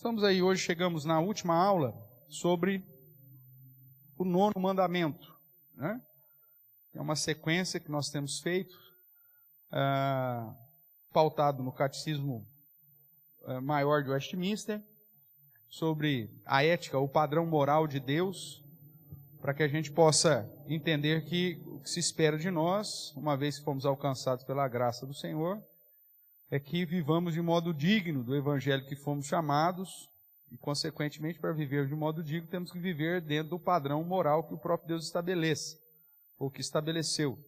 estamos aí, hoje chegamos na última aula sobre o 9º mandamento, né? É uma sequência que nós temos feito, pautado no Catecismo Maior de Westminster, sobre a ética, o padrão moral de Deus, para que a gente possa entender que o que se espera de nós, uma vez que fomos alcançados pela graça do Senhor, é que vivamos de modo digno do Evangelho que fomos chamados, e, consequentemente, para viver de modo digno, temos que viver dentro do padrão moral que o próprio Deus estabelece, ou que estabeleceu.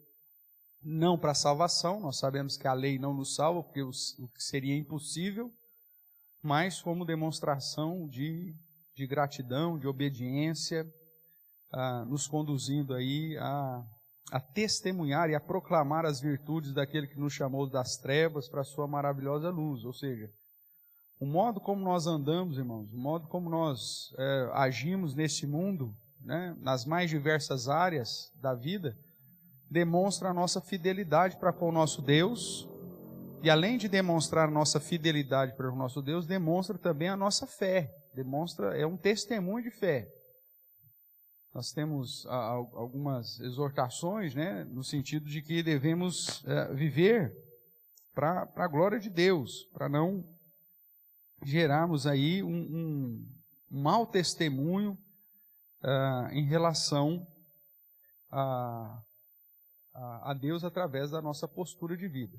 Não para a salvação, nós sabemos que a lei não nos salva, porque o que seria impossível, mas como demonstração de gratidão, de obediência, nos conduzindo aí a testemunhar e a proclamar as virtudes daquele que nos chamou das trevas para a sua maravilhosa luz. Ou seja, o modo como nós andamos, irmãos, o modo como nós agimos neste mundo, né, nas mais diversas áreas da vida, demonstra a nossa fidelidade para com o nosso Deus, e além de demonstrar a nossa fidelidade para o nosso Deus, demonstra também a nossa fé, é um testemunho de fé. Nós temos algumas exortações, né, no sentido de que devemos viver para a glória de Deus, para não gerarmos aí um mau testemunho em relação a Deus através da nossa postura de vida.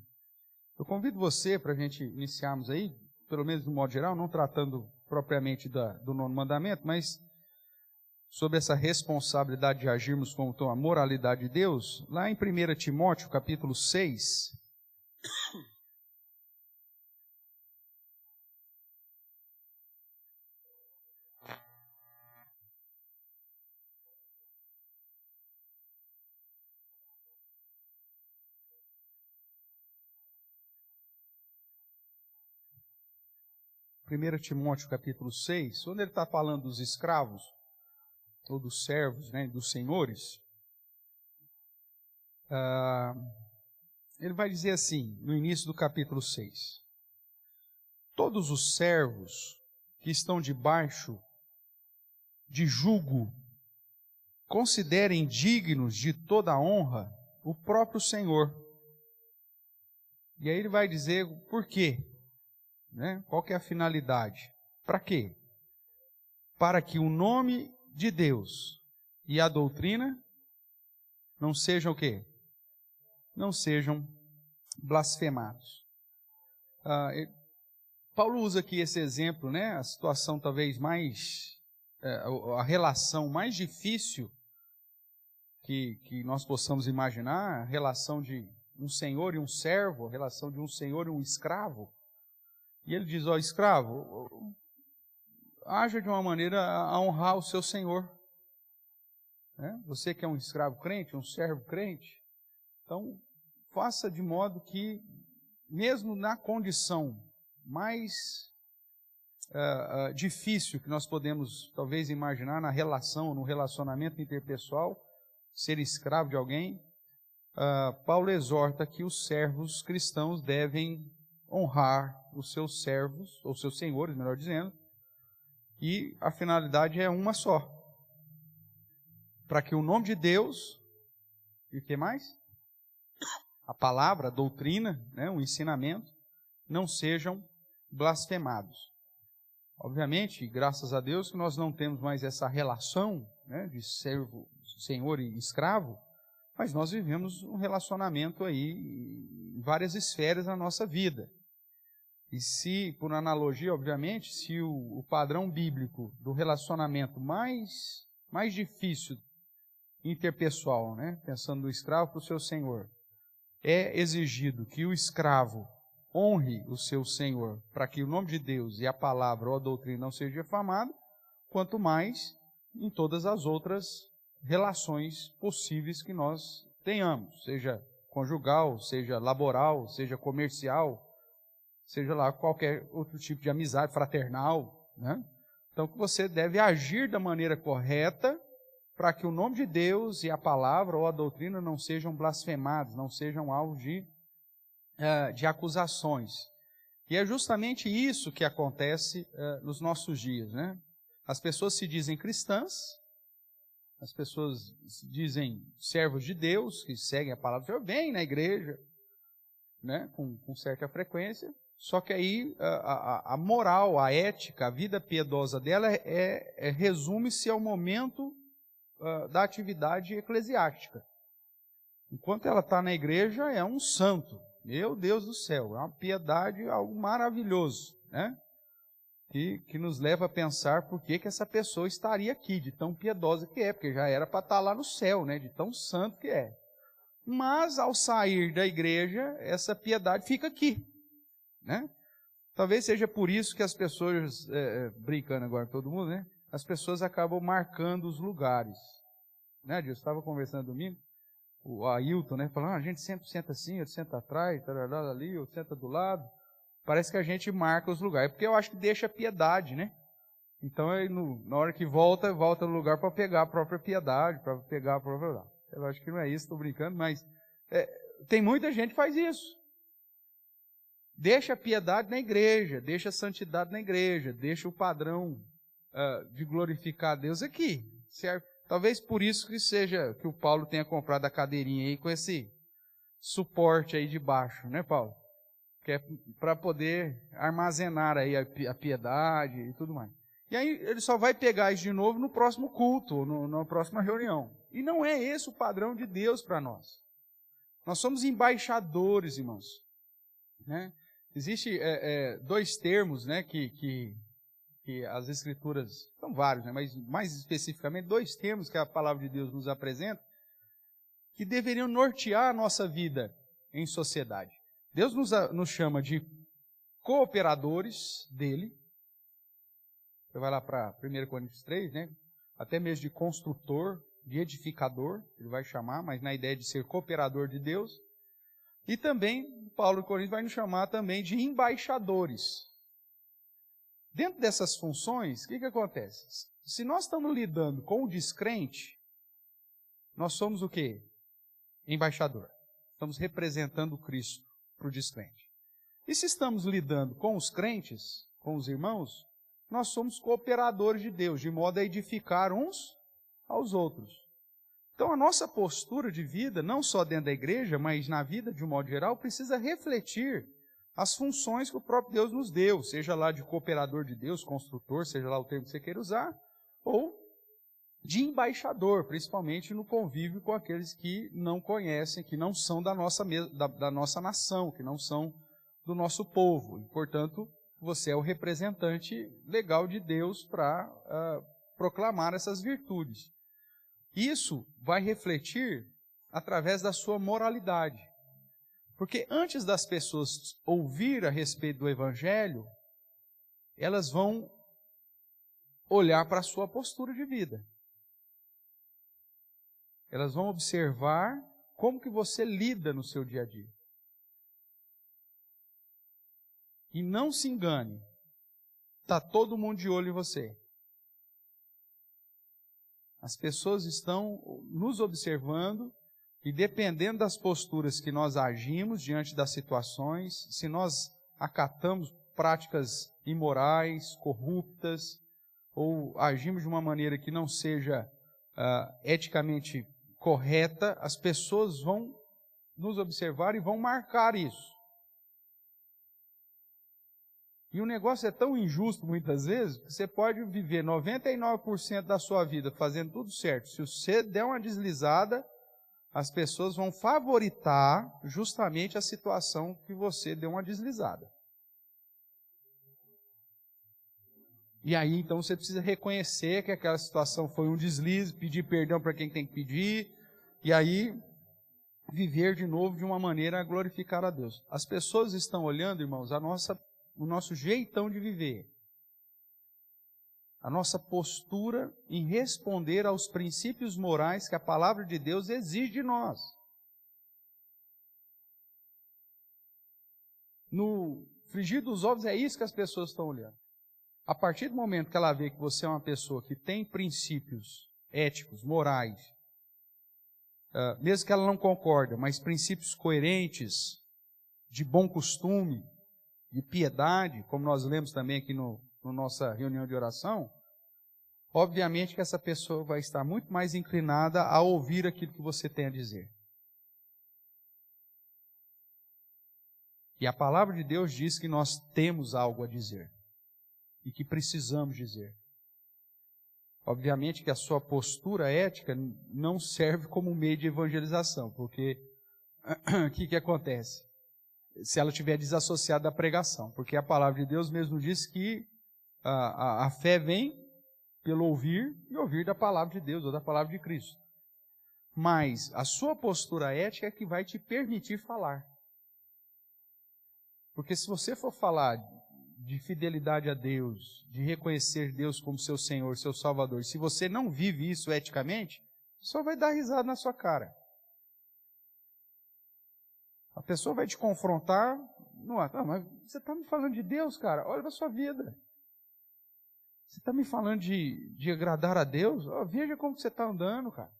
Eu convido você para a gente iniciarmos aí, pelo menos de um modo geral, não tratando propriamente do 9º mandamento, mas sobre essa responsabilidade de agirmos com a moralidade de Deus, lá em 1 Timóteo, capítulo 6, onde ele está falando dos escravos, ou dos servos, né, dos senhores, ele vai dizer assim, no início do capítulo 6, todos os servos que estão debaixo de jugo, considerem dignos de toda a honra o próprio Senhor. E aí ele vai dizer por quê, né? Qual que é a finalidade? Para quê? Para que o nome de Deus e a doutrina não sejam o quê? Não sejam blasfemados. Paulo usa aqui esse exemplo, né? A situação talvez a relação mais difícil que nós possamos imaginar, a relação de um senhor e um servo, a relação de um senhor e um escravo. E ele diz, escravo, haja de uma maneira a honrar o seu senhor. Né? Você que é um escravo crente, um servo crente, então faça de modo que, mesmo na condição mais difícil que nós podemos talvez imaginar na relação, no relacionamento interpessoal, ser escravo de alguém, Paulo exorta que os servos cristãos devem honrar os seus servos, ou seus senhores, melhor dizendo, e a finalidade é uma só, para que o nome de Deus, e o que mais? A palavra, a doutrina, né, o ensinamento, não sejam blasfemados. Obviamente, graças a Deus que nós não temos mais essa relação, né, de servo, senhor e escravo, mas nós vivemos um relacionamento aí em várias esferas da nossa vida. E se, por analogia, obviamente, se o padrão bíblico do relacionamento mais difícil interpessoal, né, pensando no escravo para o seu senhor, é exigido que o escravo honre o seu senhor para que o nome de Deus e a palavra ou a doutrina não seja difamado, quanto mais em todas as outras relações possíveis que nós tenhamos, seja conjugal, seja laboral, seja comercial, seja lá qualquer outro tipo de amizade fraternal, né? Então, que você deve agir da maneira correta para que o nome de Deus e a palavra ou a doutrina não sejam blasfemados, não sejam alvo de acusações. E é justamente isso que acontece nos nossos dias, né? As pessoas se dizem cristãs, as pessoas se dizem servos de Deus, que seguem a palavra do Senhor, vêm na igreja, né, com certa frequência, só que aí a moral, a ética, a vida piedosa dela resume-se ao momento da atividade eclesiástica. Enquanto ela está na igreja, é um santo. Meu Deus do céu, é uma piedade, algo maravilhoso, né? Que nos leva a pensar por que essa pessoa estaria aqui, de tão piedosa que é, porque já era para estar lá no céu, né? De tão santo que é. Mas, ao sair da igreja, essa piedade fica aqui, né? Talvez seja por isso que as pessoas, brincando agora todo mundo, né? As pessoas acabam marcando os lugares. Né, eu estava conversando domingo, o Ailton, né? Falando, a gente sempre senta assim, eu sento atrás, ali, eu sento do lado. Parece que a gente marca os lugares, porque eu acho que deixa piedade, né? Então, na hora que volta no lugar para pegar a própria piedade, para pegar a própria... Eu acho que não é isso, estou brincando, mas tem muita gente que faz isso. Deixa a piedade na igreja, deixa a santidade na igreja, deixa o padrão de glorificar a Deus aqui, certo? Talvez por isso que seja que o Paulo tenha comprado a cadeirinha aí com esse suporte aí de baixo, né, Paulo? Que é para poder armazenar aí a piedade e tudo mais. E aí ele só vai pegar isso de novo no próximo culto, ou na próxima reunião. E não é esse o padrão de Deus para nós. Nós somos embaixadores, irmãos. Né? Existem dois termos, né, que as Escrituras, são vários, né, mas mais especificamente dois termos que a palavra de Deus nos apresenta, que deveriam nortear a nossa vida em sociedade. Deus nos chama de cooperadores dele. Você vai lá para 1 Coríntios 3, né? Até mesmo de construtor, de edificador, ele vai chamar, mas na ideia de ser cooperador de Deus. E também, Paulo em Coríntios vai nos chamar também de embaixadores. Dentro dessas funções, o que acontece? Se nós estamos lidando com o descrente, nós somos o quê? Embaixador. Estamos representando Cristo para o descrente. E se estamos lidando com os crentes, com os irmãos, nós somos cooperadores de Deus, de modo a edificar uns aos outros. Então a nossa postura de vida, não só dentro da igreja, mas na vida de um modo geral, precisa refletir as funções que o próprio Deus nos deu, seja lá de cooperador de Deus, construtor, seja lá o termo que você queira usar, ou de embaixador, principalmente no convívio com aqueles que não conhecem, que não são da nossa nação, que não são do nosso povo. E, portanto, você é o representante legal de Deus para proclamar essas virtudes. Isso vai refletir através da sua moralidade. Porque antes das pessoas ouvir a respeito do Evangelho, elas vão olhar para a sua postura de vida. Elas vão observar como que você lida no seu dia a dia. E não se engane, está todo mundo de olho em você. As pessoas estão nos observando e dependendo das posturas que nós agimos diante das situações, se nós acatamos práticas imorais, corruptas, ou agimos de uma maneira que não seja eticamente correta, as pessoas vão nos observar e vão marcar isso. E o negócio é tão injusto muitas vezes, que você pode viver 99% da sua vida fazendo tudo certo. Se você der uma deslizada, as pessoas vão favoritar justamente a situação que você deu uma deslizada. E aí, então, você precisa reconhecer que aquela situação foi um deslize, pedir perdão para quem tem que pedir, e aí viver de novo de uma maneira a glorificar a Deus. As pessoas estão olhando, irmãos, o nosso jeitão de viver, a nossa postura em responder aos princípios morais que a palavra de Deus exige de nós. No frigir dos ovos é isso que as pessoas estão olhando. A partir do momento que ela vê que você é uma pessoa que tem princípios éticos, morais, mesmo que ela não concorde, mas princípios coerentes, de bom costume, de piedade, como nós lemos também aqui no nossa reunião de oração, obviamente que essa pessoa vai estar muito mais inclinada a ouvir aquilo que você tem a dizer. E a palavra de Deus diz que nós temos algo a dizer e que precisamos dizer. Obviamente que a sua postura ética não serve como meio de evangelização, porque o que acontece? Se ela estiver desassociada da pregação, porque a palavra de Deus mesmo diz que a fé vem pelo ouvir e ouvir da palavra de Deus ou da palavra de Cristo. Mas a sua postura ética é que vai te permitir falar. Porque se você for falar de fidelidade a Deus, de reconhecer Deus como seu Senhor, seu Salvador, se você não vive isso eticamente, só vai dar risada na sua cara. A pessoa vai te confrontar, mas você está me falando de Deus, cara, olha para a sua vida. Você está me falando de agradar a Deus? Veja como você está andando, cara.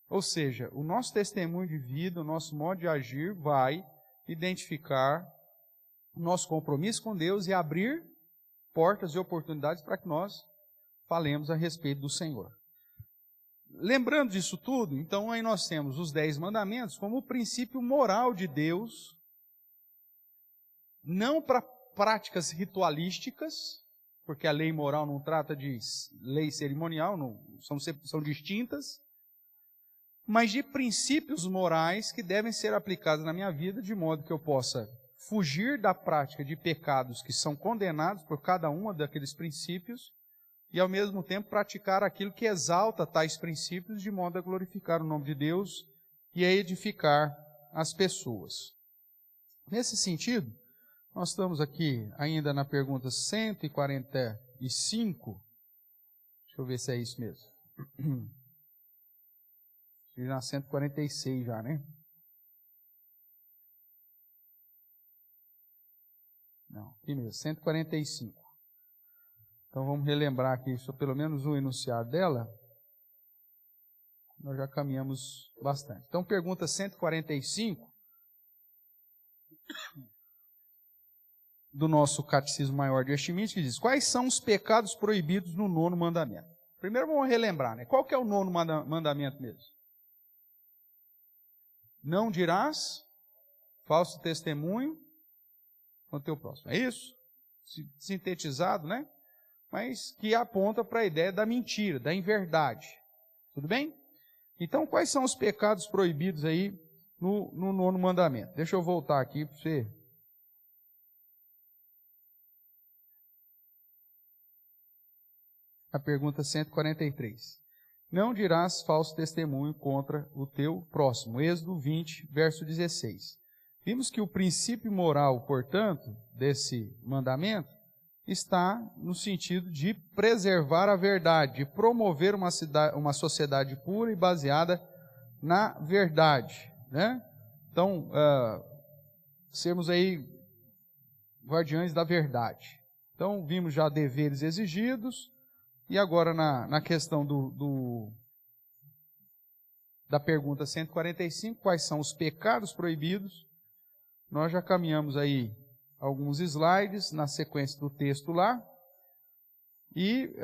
Ou seja, o nosso testemunho de vida, o nosso modo de agir vai identificar o nosso compromisso com Deus e abrir portas e oportunidades para que nós falemos a respeito do Senhor. Lembrando disso tudo, então aí nós temos os 10 mandamentos como o princípio moral de Deus, não para práticas ritualísticas, porque a lei moral não trata de lei cerimonial, são distintas, mas de princípios morais que devem ser aplicados na minha vida, de modo que eu possa fugir da prática de pecados que são condenados por cada um daqueles princípios e, ao mesmo tempo, praticar aquilo que exalta tais princípios, de modo a glorificar o nome de Deus e a edificar as pessoas. Nesse sentido, nós estamos aqui ainda na pergunta 145. Deixa eu ver se é isso mesmo. Na 146 já, né? Não, aqui mesmo, 145. Então vamos relembrar aqui só pelo menos um enunciado dela. Nós já caminhamos bastante. Então pergunta 145 do nosso Catecismo Maior de Westminster, que diz: quais são os pecados proibidos no 9º mandamento? Primeiro vamos relembrar, né? Qual que é o 9º mandamento mesmo? Não dirás falso testemunho com o teu próximo. É isso? Sintetizado, né? Mas que aponta para a ideia da mentira, da inverdade. Tudo bem? Então, quais são os pecados proibidos aí no 9º mandamento? Deixa eu voltar aqui para você. A pergunta 143. Não dirás falso testemunho contra o teu próximo. Êxodo 20, verso 16. Vimos que o princípio moral, portanto, desse mandamento está no sentido de preservar a verdade, de promover uma sociedade pura e baseada na verdade, né? Então, sermos aí guardiões da verdade. Então, vimos já deveres exigidos. E agora, na questão da pergunta 145, quais são os pecados proibidos? Nós já caminhamos aí alguns slides na sequência do texto lá. E,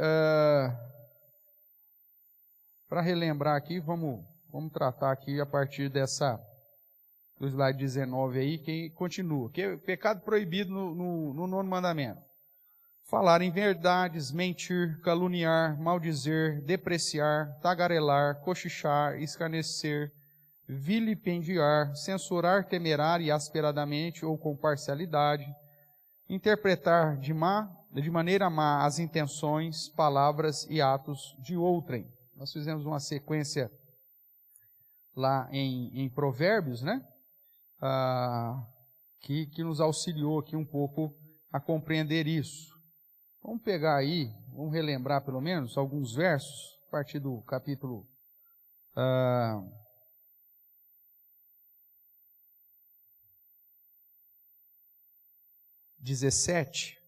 para relembrar aqui, vamos tratar aqui a partir do slide 19 aí, que continua. Que é pecado proibido no 9º mandamento. Falar inverdades, mentir, caluniar, maldizer, depreciar, tagarelar, cochichar, escarnecer, vilipendiar, censurar temerária e asperadamente ou com parcialidade, interpretar de maneira má as intenções, palavras e atos de outrem. Nós fizemos uma sequência lá em Provérbios, né? Que nos auxiliou aqui um pouco a compreender isso. Vamos pegar aí, vamos relembrar pelo menos alguns versos, a partir do capítulo 17.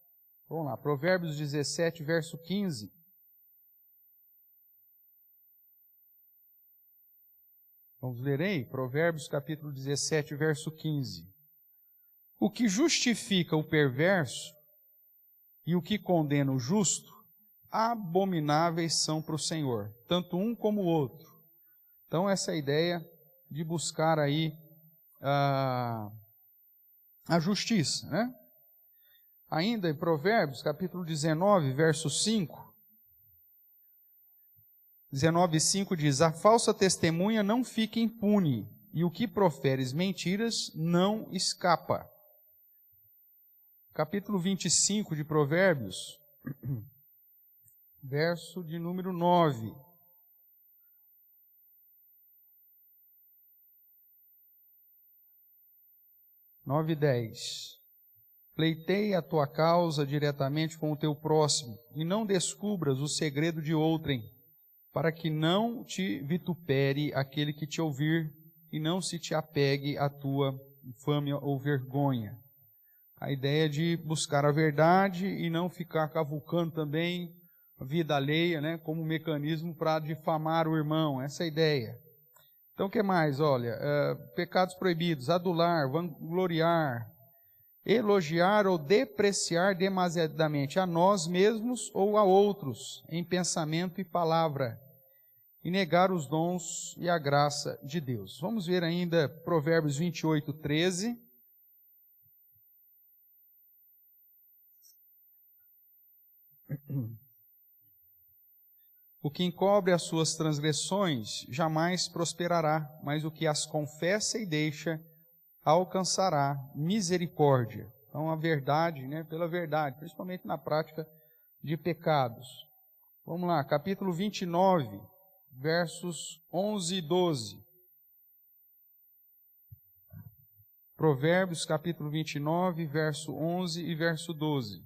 Vamos lá, Provérbios 17, verso 15. Vamos ler aí, Provérbios capítulo 17, verso 15. O que justifica o perverso e o que condena o justo, abomináveis são para o Senhor, tanto um como o outro. Então essa é a ideia de buscar aí a justiça, né? Ainda em Provérbios, capítulo 19, verso 5. 19:5 diz: a falsa testemunha não fica impune, e o que proferes mentiras não escapa. Capítulo 25 de Provérbios, verso de número 9. 9:10. Pleiteia a tua causa diretamente com o teu próximo, e não descubras o segredo de outrem, para que não te vitupere aquele que te ouvir, e não se te apegue a tua infâmia ou vergonha. A ideia de buscar a verdade e não ficar cavucando também a vida alheia, né, como mecanismo para difamar o irmão, essa é a ideia. Então o que mais? Olha, pecados proibidos: adular, vangloriar, elogiar ou depreciar demasiadamente a nós mesmos ou a outros, em pensamento e palavra, e negar os dons e a graça de Deus. Vamos ver ainda Provérbios 28, 13. O que encobre as suas transgressões jamais prosperará, mas o que as confessa e deixa alcançará misericórdia. Então a verdade, né, pela verdade, principalmente na prática de pecados. Vamos lá, capítulo 29, versos 11 e 12. Provérbios, capítulo 29, verso 11 e verso 12.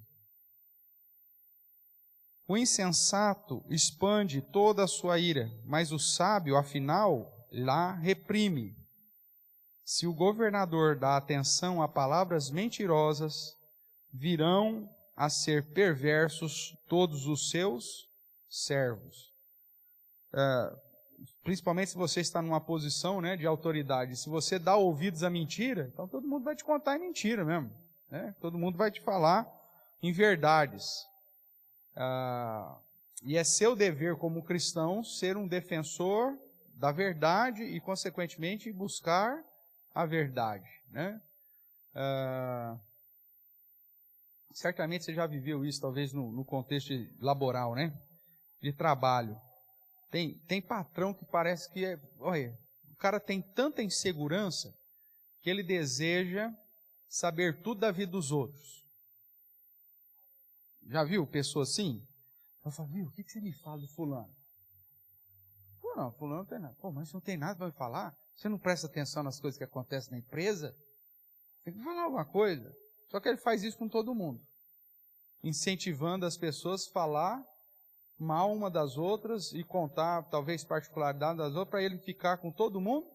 O insensato expande toda a sua ira, mas o sábio, afinal, lá reprime. Se o governador dá atenção a palavras mentirosas, virão a ser perversos todos os seus servos. Principalmente se você está numa posição, né, de autoridade. Se você dá ouvidos à mentira, então todo mundo vai te contar em mentira mesmo, né? Todo mundo vai te falar em verdades. E é seu dever como cristão ser um defensor da verdade e, consequentemente, buscar a verdade, né? Certamente você já viveu isso, talvez no contexto laboral, né? De trabalho. Tem patrão que parece que olha, o cara tem tanta insegurança que ele deseja saber tudo da vida dos outros. Já viu pessoa assim? Eu falo, viu, o que você me fala do fulano? Pô, não, fulano não tem nada. Pô, mas não tem nada para me falar? Você não presta atenção nas coisas que acontecem na empresa? Tem que falar alguma coisa. Só que ele faz isso com todo mundo. Incentivando as pessoas a falar mal uma das outras e contar, talvez, particularidade das outras, para ele ficar com todo mundo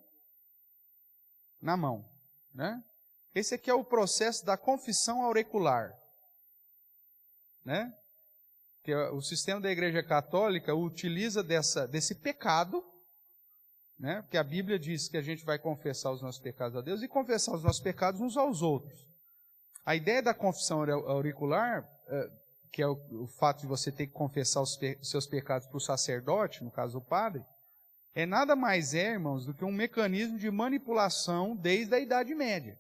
na mão, né? Esse aqui é o processo da confissão auricular, né? Que o sistema da Igreja Católica utiliza desse pecado, né? Porque a Bíblia diz que a gente vai confessar os nossos pecados a Deus e confessar os nossos pecados uns aos outros. A ideia da confissão auricular, que é o fato de você ter que confessar os seus pecados para o sacerdote, no caso o padre, é nada mais irmãos, do que um mecanismo de manipulação desde a Idade Média.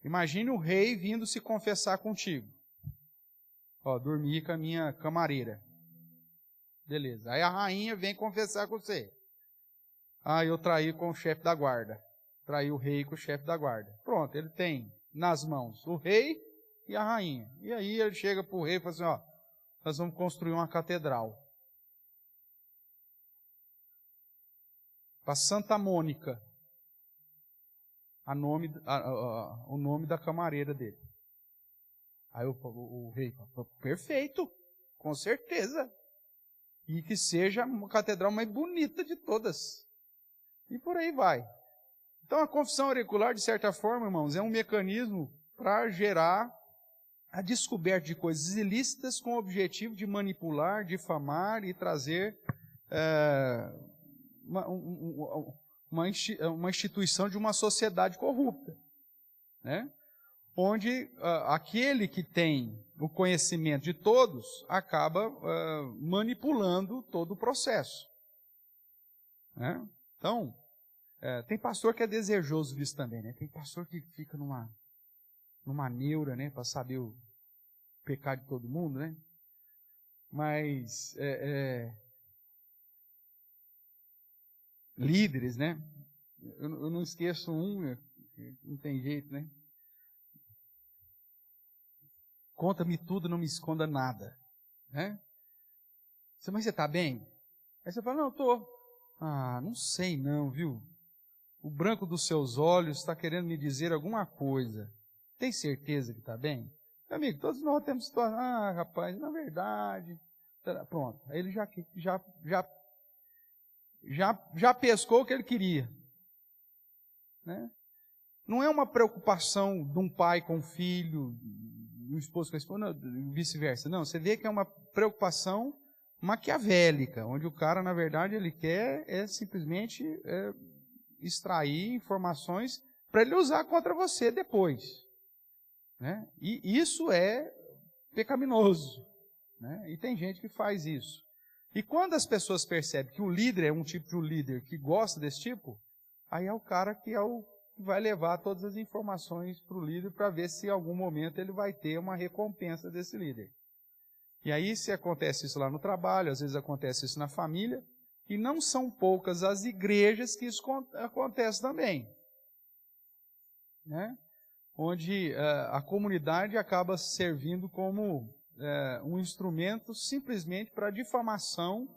Imagine o rei vindo se confessar contigo. Ó, dormi com a minha camareira. Beleza. Aí a rainha vem confessar com você. Ah, eu traí com o chefe da guarda. Traí o rei com o chefe da guarda. Pronto, ele tem nas mãos o rei e a rainha. E aí ele chega para o rei e fala assim, ó, nós vamos construir uma catedral. Para Santa Mônica. O nome da camareira dele. Aí o rei fala, perfeito, com certeza. E que seja a catedral mais bonita de todas. E por aí vai. Então a confissão auricular, de certa forma, irmãos, é um mecanismo para gerar a descoberta de coisas ilícitas com o objetivo de manipular, difamar e trazer uma instituição de uma sociedade corrupta, né? Onde aquele que tem o conhecimento de todos acaba manipulando todo o processo, né? Então, tem pastor que é desejoso disso também, né? Tem pastor que fica numa neura, né, para saber o pecado de todo mundo, né? Mas líderes, né? Eu não esqueço não tem jeito, né? Conta-me tudo, não me esconda nada, né? Mas você está bem? Aí você fala, não, eu estou. Ah, não sei não, viu? O branco dos seus olhos está querendo me dizer alguma coisa. Tem certeza que está bem? Meu amigo, todos nós temos situação. Ah, rapaz, na verdade. Pronto. Aí ele já pescou o que ele queria, né? Não é uma preocupação de um pai com o filho, um esposo com a esposa, vice-versa. Não, você vê que é uma preocupação maquiavélica, onde o cara, na verdade, ele quer simplesmente extrair informações para ele usar contra você depois, né? E isso é pecaminoso, né? E tem gente que faz isso. E quando as pessoas percebem que o líder é um tipo de líder que gosta desse tipo, aí é o cara que vai levar todas as informações para o líder para ver se em algum momento ele vai ter uma recompensa desse líder. E aí, se acontece isso lá no trabalho, às vezes acontece isso na família, e não são poucas as igrejas que isso acontece também, né? Onde a comunidade acaba servindo como um instrumento simplesmente para difamação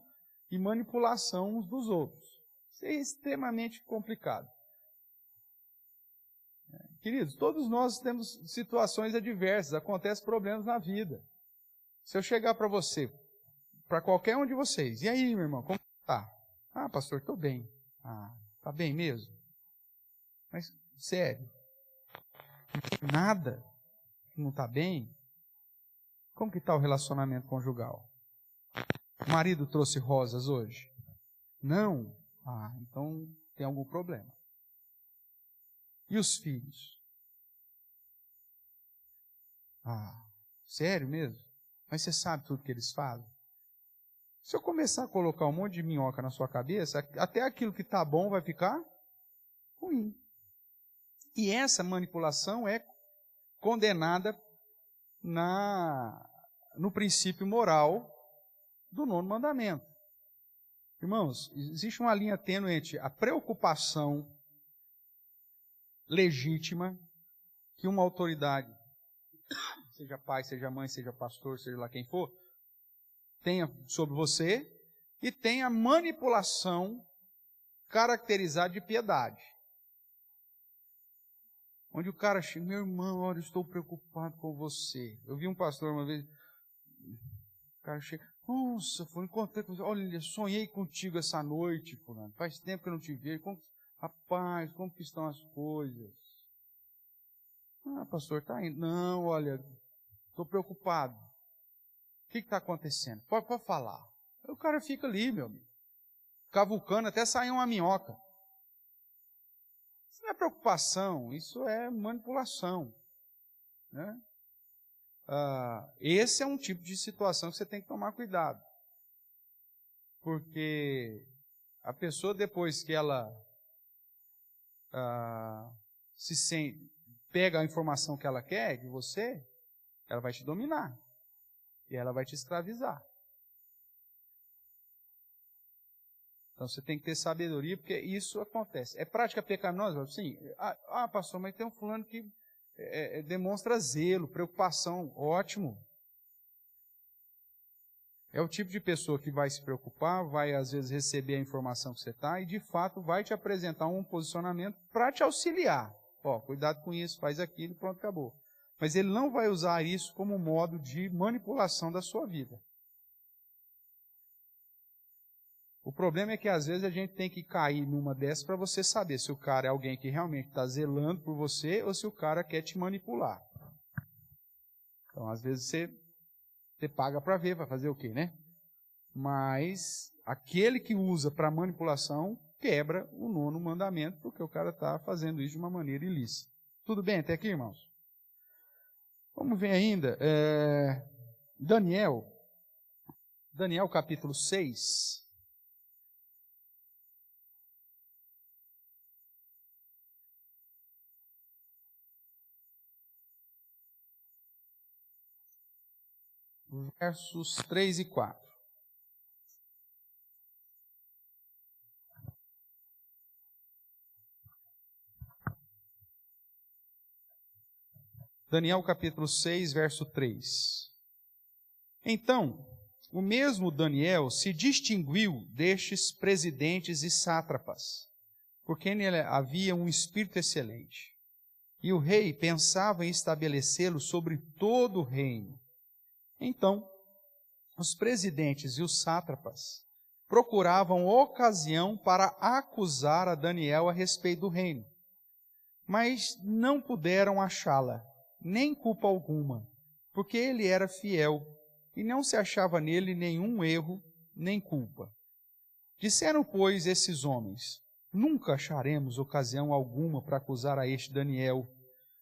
e manipulação uns dos outros. Isso é extremamente complicado. Queridos, todos nós temos situações adversas, acontecem problemas na vida. Se eu chegar para você, para qualquer um de vocês, e aí, meu irmão, como está? Ah, pastor, estou bem. Ah, está bem mesmo? Mas, sério, nada não está bem? Como que está o relacionamento conjugal? O marido trouxe rosas hoje? Não? Ah, então tem algum problema. E os filhos? Ah, sério mesmo? Mas você sabe tudo que eles fazem? Se eu começar a colocar um monte de minhoca na sua cabeça, até aquilo que está bom vai ficar ruim. E essa manipulação é condenada no princípio moral do 9º mandamento. Irmãos, existe uma linha tênue entre a preocupação legítima que uma autoridade, seja pai, seja mãe, seja pastor, seja lá quem for, tenha sobre você, e tem a manipulação caracterizada de piedade. Onde o cara chega, meu irmão, olha, eu estou preocupado com você. Eu vi um pastor uma vez, o cara chega, nossa, encontrei com você, olha, sonhei contigo essa noite, fulano. Faz tempo que eu não te vejo. Rapaz, como que estão as coisas? Ah, pastor, está indo. Não, olha, estou preocupado. O que está acontecendo? Pode falar. Aí o cara fica ali, meu amigo, cavucando até sair uma minhoca. Isso não é preocupação, isso é manipulação, né? Esse é um tipo de situação que você tem que tomar cuidado. Porque a pessoa, depois que ela pega a informação que ela quer de você, ela vai te dominar. E ela vai te escravizar. Então você tem que ter sabedoria, porque isso acontece. É prática pecaminosa? Sim. Ah, pastor, mas tem um fulano que demonstra zelo, preocupação. Ótimo. É o tipo de pessoa que vai se preocupar, vai às vezes receber a informação que você está e de fato vai te apresentar um posicionamento para te auxiliar. Ó, cuidado com isso, faz aquilo e pronto, acabou. Mas ele não vai usar isso como modo de manipulação da sua vida. O problema é que às vezes a gente tem que cair numa dessas para você saber se o cara é alguém que realmente está zelando por você ou se o cara quer te manipular. Então, às vezes você paga para ver, vai fazer o quê, né? Mas aquele que usa para manipulação, quebra o 9º mandamento, porque o cara está fazendo isso de uma maneira ilícita. Tudo bem até aqui, irmãos? Vamos ver ainda, Daniel capítulo 6. Versos 3 e 4. Daniel capítulo 6, verso 3. Então, o mesmo Daniel se distinguiu destes presidentes e sátrapas, porque nele havia um espírito excelente. E o rei pensava em estabelecê-lo sobre todo o reino. Então, os presidentes e os sátrapas procuravam ocasião para acusar a Daniel a respeito do reino, mas não puderam achá-la, nem culpa alguma, porque ele era fiel e não se achava nele nenhum erro nem culpa. Disseram, pois, esses homens: nunca acharemos ocasião alguma para acusar a este Daniel,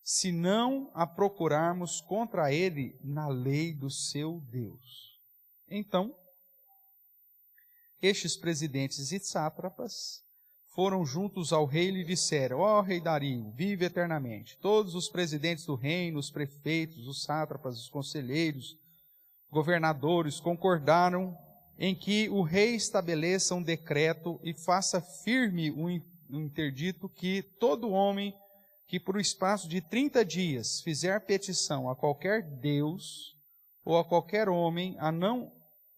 se não a procurarmos contra ele na lei do seu Deus. Então, estes presidentes e sátrapas foram juntos ao rei e lhe disseram: ó rei Dario, vive eternamente. Todos os presidentes do reino, os prefeitos, os sátrapas, os conselheiros, governadores concordaram em que o rei estabeleça um decreto e faça firme um interdito que todo homem que por espaço de 30 dias fizer petição a qualquer deus ou a qualquer homem,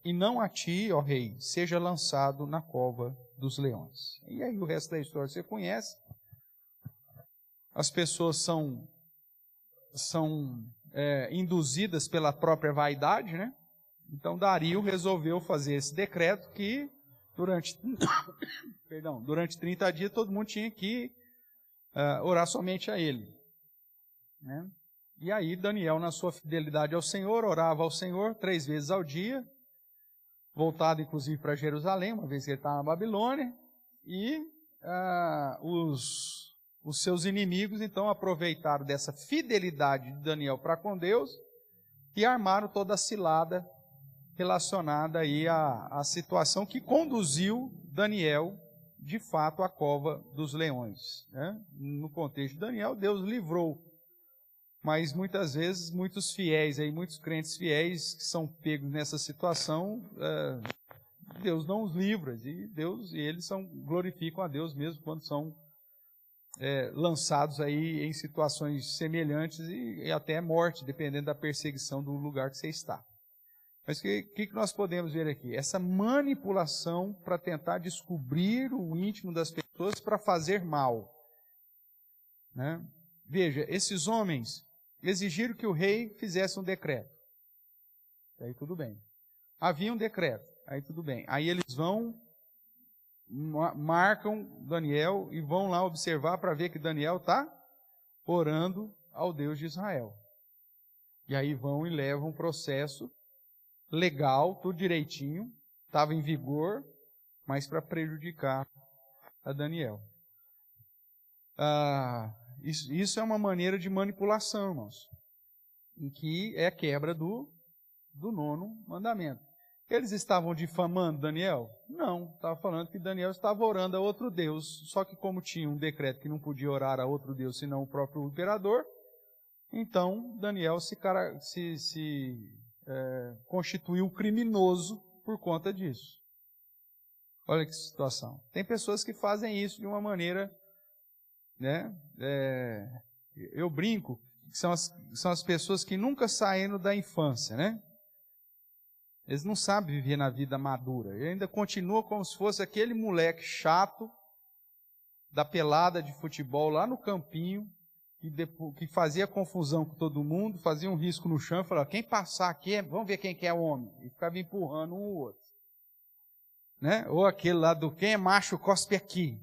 e não a ti, ó rei, seja lançado na cova dos leões. E aí o resto da história você conhece. As pessoas são induzidas pela própria vaidade, né? Então Dario resolveu fazer esse decreto que durante 30 dias todo mundo tinha que orar somente a ele, né? E aí Daniel, na sua fidelidade ao Senhor, orava ao Senhor 3 vezes ao dia, voltado inclusive para Jerusalém, uma vez que ele estava na Babilônia, e os seus inimigos então aproveitaram dessa fidelidade de Daniel para com Deus e armaram toda a cilada relacionada aí à situação que conduziu Daniel de fato à cova dos leões, né? No contexto de Daniel, Deus livrou, mas muitas vezes muitos fiéis, muitos crentes fiéis que são pegos nessa situação, Deus não os livra, e eles glorificam a Deus mesmo quando são lançados aí em situações semelhantes e até morte, dependendo da perseguição do lugar que você está. Mas o que nós podemos ver aqui? Essa manipulação para tentar descobrir o íntimo das pessoas para fazer mal, né? Veja, esses homens exigiram que o rei fizesse um decreto. Aí tudo bem. Havia um decreto. Aí tudo bem. Aí eles vão, marcam Daniel e vão lá observar para ver que Daniel está orando ao Deus de Israel. E aí vão e levam um processo legal, tudo direitinho, estava em vigor, mas para prejudicar a Daniel. Isso é uma maneira de manipulação, irmãos, em que é a quebra do 9º mandamento. Eles estavam difamando Daniel? Não, estava falando que Daniel estava orando a outro Deus, só que como tinha um decreto que não podia orar a outro Deus senão o próprio imperador, então Daniel se constituiu criminoso por conta disso. Olha que situação. Tem pessoas que fazem isso de uma maneira, né? Eu brinco que são as pessoas que nunca saíram da infância, né? Eles não sabem viver na vida madura. Ele ainda continua como se fosse aquele moleque chato da pelada de futebol lá no campinho, que fazia confusão com todo mundo, fazia um risco no chão e falava: quem passar aqui, vamos ver quem que é homem. E ficava empurrando um ou outro, né? Ou aquele lá do quem é macho, cospe aqui.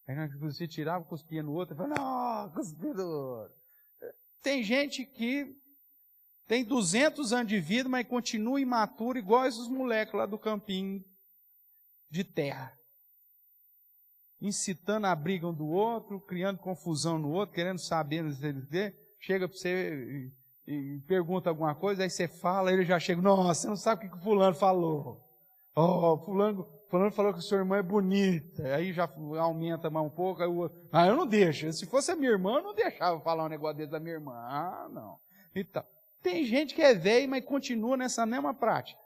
Aí você tirava, cuspia no outro e falava: não, cuspidor. Tem gente que tem 200 anos de vida, mas continua imaturo, igual esses moleques lá do campinho de terra. incitando a briga um do outro, criando confusão no outro, querendo saber, chega para você e pergunta alguma coisa, aí você fala, ele já chega, nossa, você não sabe o que o fulano falou. Oh, fulano falou que a sua irmã é bonita. Aí já aumenta mais um pouco, aí o outro, eu não deixo. Se fosse a minha irmã, eu não deixava falar um negócio desse da minha irmã. Não. Então, tem gente que é velho, mas continua nessa mesma prática.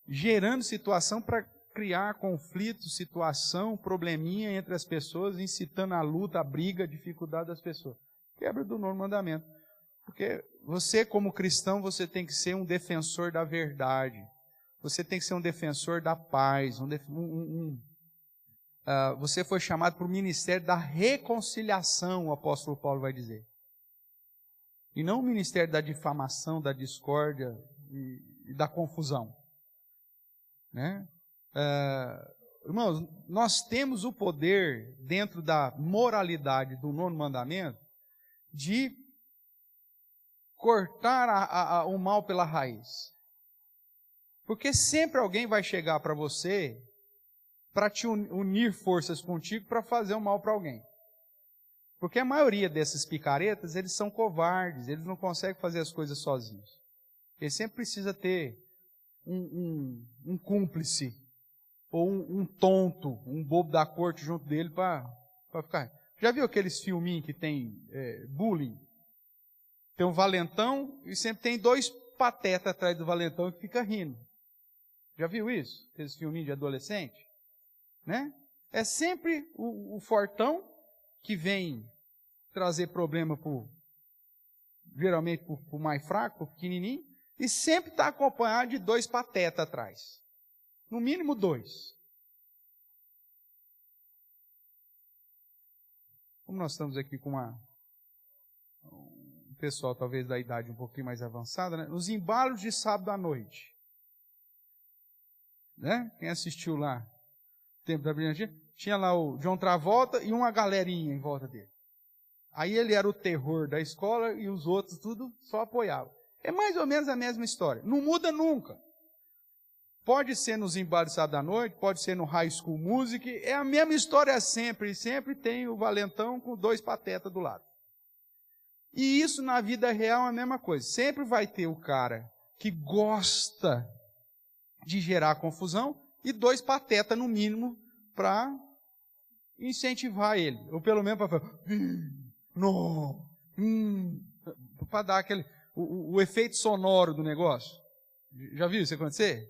Gerando situação para criar conflito, situação, probleminha entre as pessoas, incitando a luta, a briga, a dificuldade das pessoas. Quebra do nono mandamento. Porque você, como cristão, você tem que ser um defensor da verdade. Você tem que ser um defensor da paz. Você foi chamado para o ministério da reconciliação, o apóstolo Paulo vai dizer. E não o ministério da difamação, da discórdia e da confusão. Né? Irmãos, nós temos o poder, dentro da moralidade do nono mandamento, de cortar o mal pela raiz. Porque sempre alguém vai chegar para você para te unir forças contigo para fazer o mal para alguém. Porque a maioria desses picaretas, eles são covardes, eles não conseguem fazer as coisas sozinhos. Ele sempre precisa ter um cúmplice, ou um tonto, um bobo da corte junto dele para ficar. Já viu aqueles filminhos que tem bullying? Tem um valentão e sempre tem dois patetas atrás do valentão que fica rindo. Já viu isso? Aqueles filminhos de adolescente? Né? É sempre o fortão que vem trazer problema geralmente pro mais fraco, pro pequenininho, e sempre está acompanhado de dois patetas atrás. No mínimo dois. Como nós estamos aqui com um pessoal talvez da idade um pouquinho mais avançada, né? Os embalos de sábado à noite. Né? Quem assistiu lá, Tempo da Brilhantina, tinha lá o John Travolta e uma galerinha em volta dele. Aí ele era o terror da escola e os outros tudo só apoiavam. É mais ou menos a mesma história. Não muda nunca. Pode ser nos embalos de sábado à noite, pode ser no High School Music, é a mesma história sempre. E sempre tem o valentão com dois patetas do lado. E isso na vida real é a mesma coisa. Sempre vai ter o cara que gosta de gerar confusão e dois patetas no mínimo para incentivar ele. Ou pelo menos para falar, para dar aquele, o efeito sonoro do negócio. Já viu isso acontecer?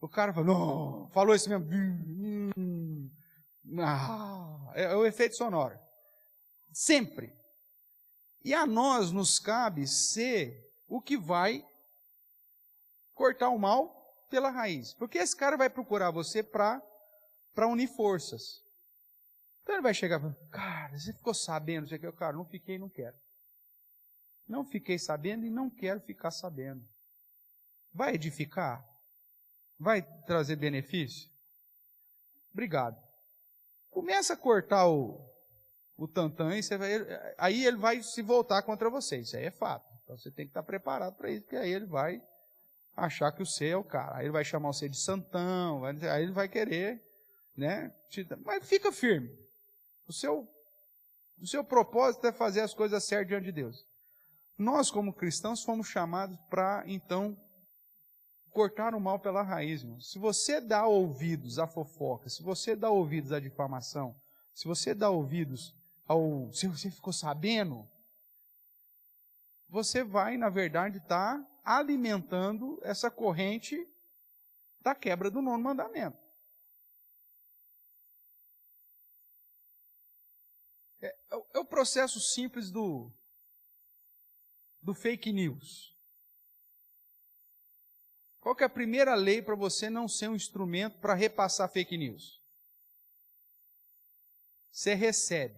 O cara fala, não, falou isso mesmo. É o efeito sonoro. Sempre. E a nós nos cabe ser o que vai cortar o mal pela raiz. Porque esse cara vai procurar você para unir forças. Então ele vai chegar e falar, cara, você ficou sabendo? Você quer? Cara, não fiquei e não quero. Não fiquei sabendo e não quero ficar sabendo. Vai edificar? Vai trazer benefício? Obrigado. Começa a cortar o tantã e aí ele vai se voltar contra você. Isso aí é fato. Então você tem que estar preparado para isso, porque aí ele vai achar que você é o cara. Aí ele vai chamar você de santão, aí ele vai querer, né? Mas fica firme. O seu propósito é fazer as coisas certas diante de Deus. Nós, como cristãos, fomos chamados para, então, cortar o mal pela raiz. Irmão. Se você dá ouvidos à fofoca, se você dá ouvidos à difamação, se você dá ouvidos se você ficou sabendo, você vai, na verdade, estar alimentando essa corrente da quebra do nono mandamento. É o processo simples do fake news. Qual que é a primeira lei para você não ser um instrumento para repassar fake news? Você recebe.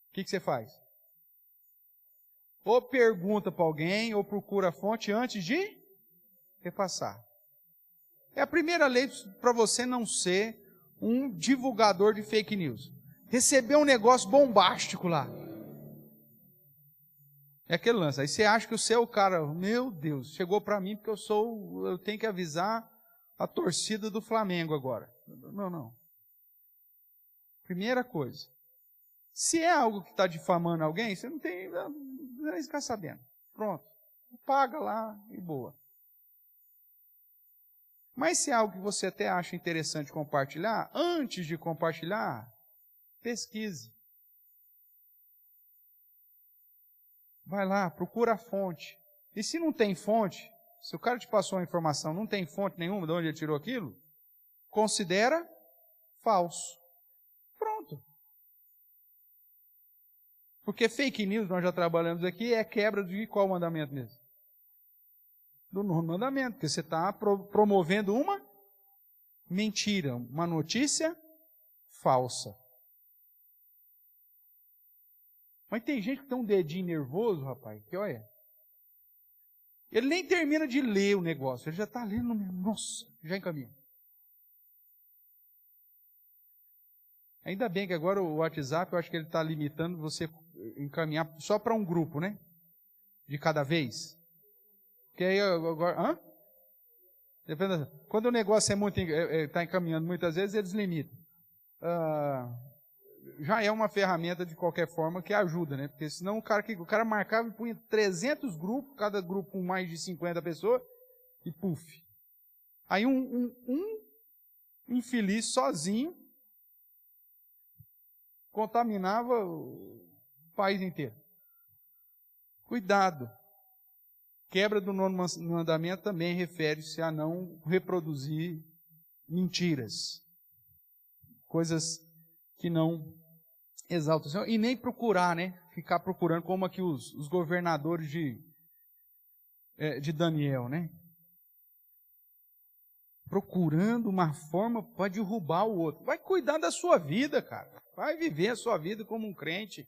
O que você faz? Ou pergunta para alguém, ou procura a fonte antes de repassar. É a primeira lei para você não ser um divulgador de fake news. Receber um negócio bombástico lá. É aquele lance. Aí você acha que você é o cara, meu Deus, chegou para mim porque eu tenho que avisar a torcida do Flamengo agora. Não. Primeira coisa, se é algo que está difamando alguém, você não tem nem ficar sabendo. Pronto. Paga lá e boa. Mas se é algo que você até acha interessante compartilhar, antes de compartilhar, pesquise. Vai lá, procura a fonte. E se não tem fonte, se o cara te passou a informação, não tem fonte nenhuma de onde ele tirou aquilo, considera falso. Pronto. Porque fake news, nós já trabalhamos aqui, é quebra de qual mandamento mesmo? Do nono mandamento, porque você está promovendo uma mentira, uma notícia falsa. Mas tem gente que tem um dedinho nervoso, rapaz, que olha, ele nem termina de ler o negócio, ele já está lendo, nossa, já encaminha. Ainda bem que agora o WhatsApp, eu acho que ele está limitando você encaminhar só para um grupo, né? De cada vez. Porque aí agora... Quando o negócio é muito está encaminhando muitas vezes, eles limitam. Já é uma ferramenta de qualquer forma que ajuda, né? Porque senão o cara marcava e punha 300 grupos, cada grupo com mais de 50 pessoas, e puf. Aí um infeliz sozinho contaminava o país inteiro. Cuidado. Quebra do nono mandamento também refere-se a não reproduzir mentiras. Coisas que não exaltam o Senhor. E nem procurar, né? Ficar procurando como aqui os governadores de Daniel, né? Procurando uma forma para derrubar o outro. Vai cuidar da sua vida, cara. Vai viver a sua vida como um crente.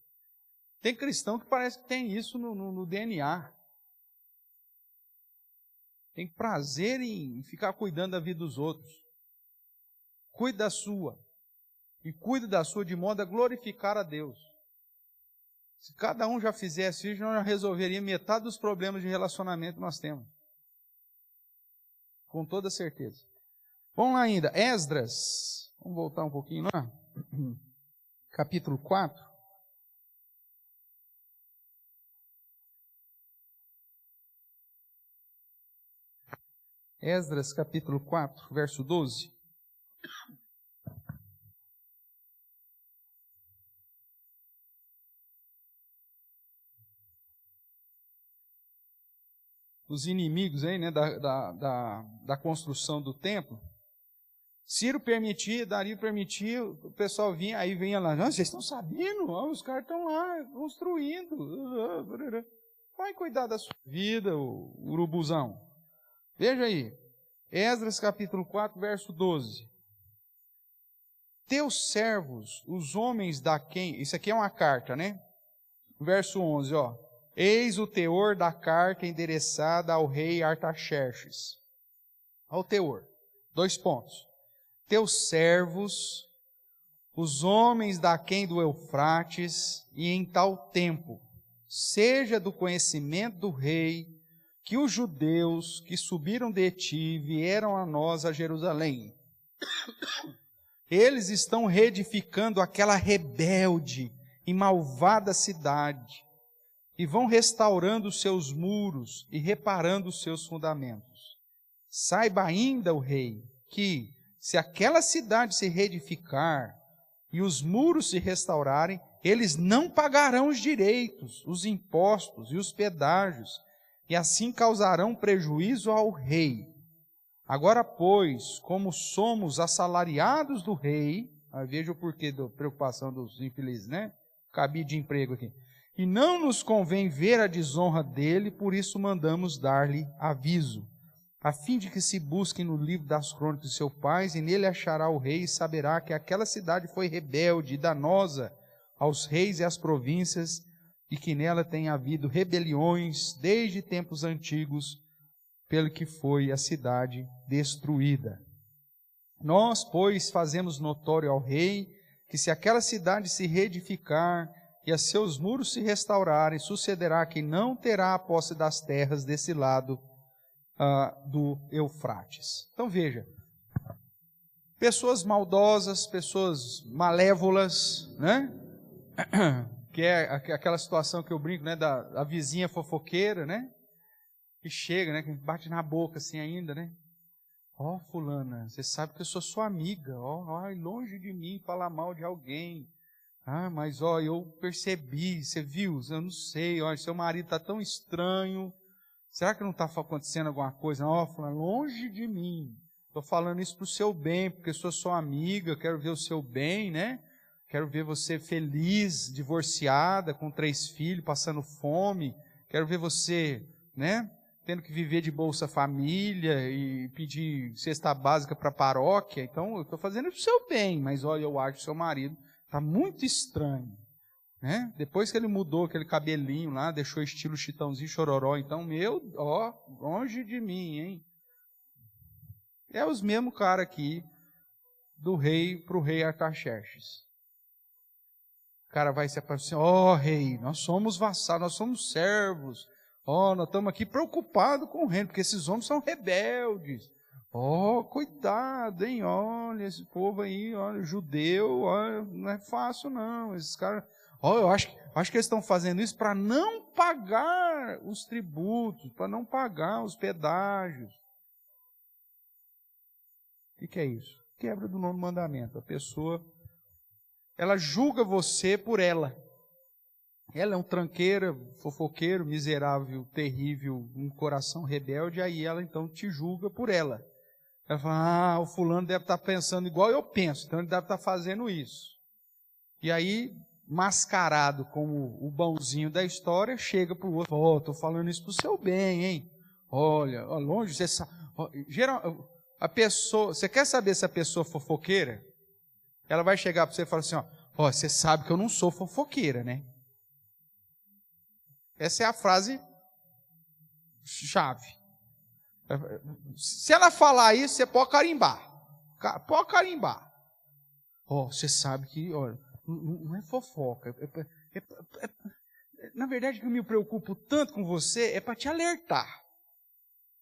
Tem cristão que parece que tem isso no DNA. Tem prazer em ficar cuidando da vida dos outros. Cuide da sua. E cuide da sua de modo a glorificar a Deus. Se cada um já fizesse isso, nós já resolveríamos metade dos problemas de relacionamento que nós temos. Com toda certeza. Vamos lá ainda. Esdras. Vamos voltar um pouquinho lá. Capítulo 4. Esdras, capítulo 4, verso 12. Os inimigos aí, né, da construção do templo. Ciro permitia, Dario permitia, o pessoal vinha, aí vinha lá, vocês estão sabendo? Os caras estão lá construindo. Vai cuidar da sua vida, o urubuzão. Veja aí, Esdras capítulo 4, verso 12. Teus servos, os homens da quem... Isso aqui é uma carta, né? Verso 11, ó. Eis o teor da carta endereçada ao rei Artaxerxes. Olha o teor. 2 pontos. Teus servos, os homens da quem do Eufrates, e em tal tempo, seja do conhecimento do rei, que os judeus que subiram de ti vieram a nós a Jerusalém. Eles estão reedificando aquela rebelde e malvada cidade, e vão restaurando os seus muros e reparando os seus fundamentos. Saiba ainda, o rei, que se aquela cidade se reedificar e os muros se restaurarem, eles não pagarão os direitos, os impostos e os pedágios, e assim causarão prejuízo ao rei. Agora, pois, como somos assalariados do rei, veja o porquê da preocupação dos infelizes, né? Cabide de emprego aqui. E não nos convém ver a desonra dele, por isso mandamos dar-lhe aviso, a fim de que se busquem no livro das crônicas de seu pai, e nele achará o rei e saberá que aquela cidade foi rebelde e danosa aos reis e às províncias, e que nela tem havido rebeliões desde tempos antigos, pelo que foi a cidade destruída. Nós, pois, fazemos notório ao rei que se aquela cidade se reedificar e a seus muros se restaurarem, sucederá que não terá a posse das terras desse lado, do Eufrates. Então veja, pessoas maldosas, pessoas malévolas, né? Que é aquela situação que eu brinco, né? Da vizinha fofoqueira, né? Que chega, né? Que bate na boca assim ainda, né? Ó, fulana, você sabe que eu sou sua amiga, ó, longe de mim falar mal de alguém. Ah, mas ó, eu percebi, você viu? Eu não sei, ó, seu marido está tão estranho. Será que não está acontecendo alguma coisa? Ó, fulana, longe de mim. Estou falando isso para o seu bem, porque eu sou sua amiga, quero ver o seu bem, né? Quero ver você feliz, divorciada, com 3 filhos, passando fome. Quero ver você, né? Tendo que viver de Bolsa Família e pedir cesta básica para a paróquia. Então, eu estou fazendo isso para o seu bem, mas olha, eu acho que seu marido está muito estranho, né? Depois que ele mudou aquele cabelinho lá, deixou estilo Chitãozinho Chororó, então, longe de mim, hein? É os mesmos cara aqui, do rei para o rei Artaxerxes. O cara vai se aparecer, rei, nós somos vassalos, nós somos servos. Nós estamos aqui preocupados com o reino, porque esses homens são rebeldes. Cuidado, hein, olha, esse povo aí, olha, judeu, olha, não é fácil não, esses caras, eu acho que eles estão fazendo isso para não pagar os tributos, para não pagar os pedágios. O que é isso? Quebra do 9º mandamento. A pessoa, ela julga você por ela. Ela é um tranqueira, fofoqueiro, miserável, terrível, um coração rebelde, aí ela então te julga por ela. Ela fala, o fulano deve estar pensando igual eu penso, então ele deve estar fazendo isso. E aí, mascarado como o bonzinho da história, chega para o outro, estou falando isso para o seu bem, hein? Olha, longe, você sabe. A pessoa, você quer saber se a pessoa é fofoqueira? Ela vai chegar para você e falar assim, você sabe que eu não sou fofoqueira, né? Essa é a frase chave. Se ela falar isso, você pode carimbar. Pode carimbar. Você sabe que, não é fofoca. Na verdade, o que eu me preocupo tanto com você é para te alertar.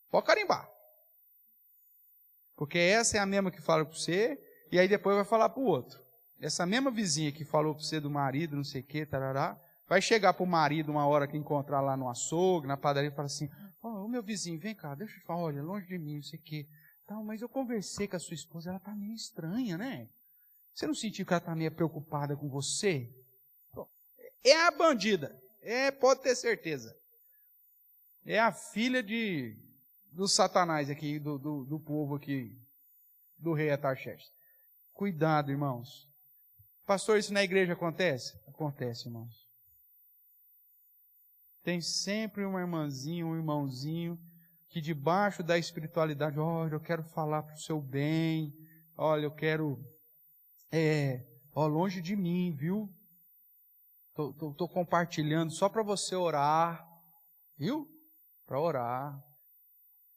Pode carimbar. Porque essa é a mesma que fala para você, e aí depois vai falar para o outro. Essa mesma vizinha que falou para você do marido, não sei o que, tarará, vai chegar para o marido uma hora que encontrar lá no açougue, na padaria, e fala assim, o meu vizinho, vem cá, deixa eu te falar, olha, longe de mim, não sei o quê. Mas eu conversei com a sua esposa, ela está meio estranha, né? Você não sentiu que ela está meio preocupada com você? É a bandida, pode ter certeza. É a filha do Satanás aqui, do povo aqui, do rei Artaxerxes. Cuidado, irmãos. Pastor, isso na igreja acontece? Acontece, irmãos. Tem sempre uma irmãzinha, um irmãozinho, que debaixo da espiritualidade, olha, eu quero falar para o seu bem, olha, eu quero, longe de mim, viu? Estou compartilhando só para você orar, viu? Para orar.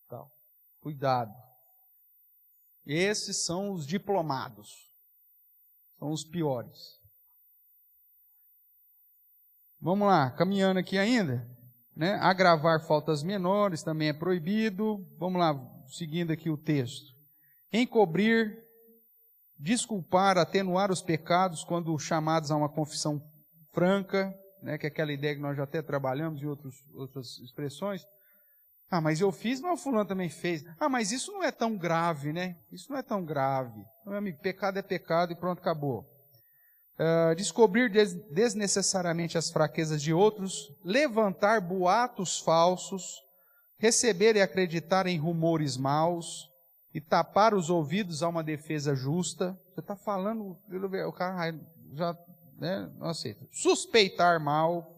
Tal. Cuidado. Esses são os diplomados. São os piores. Vamos lá, caminhando aqui ainda, né? Agravar faltas menores também é proibido. Vamos lá, seguindo aqui o texto. Encobrir, desculpar, atenuar os pecados quando chamados a uma confissão franca, né? Que é aquela ideia que nós já até trabalhamos em outras expressões. Mas eu fiz, mas o fulano também fez. Mas isso não é tão grave, né? Isso não é tão grave. Meu amigo, pecado é pecado e pronto, acabou. Descobrir desnecessariamente as fraquezas de outros, levantar boatos falsos, receber e acreditar em rumores maus e tapar os ouvidos a uma defesa justa. Você está falando, o cara já não aceita. Suspeitar mal,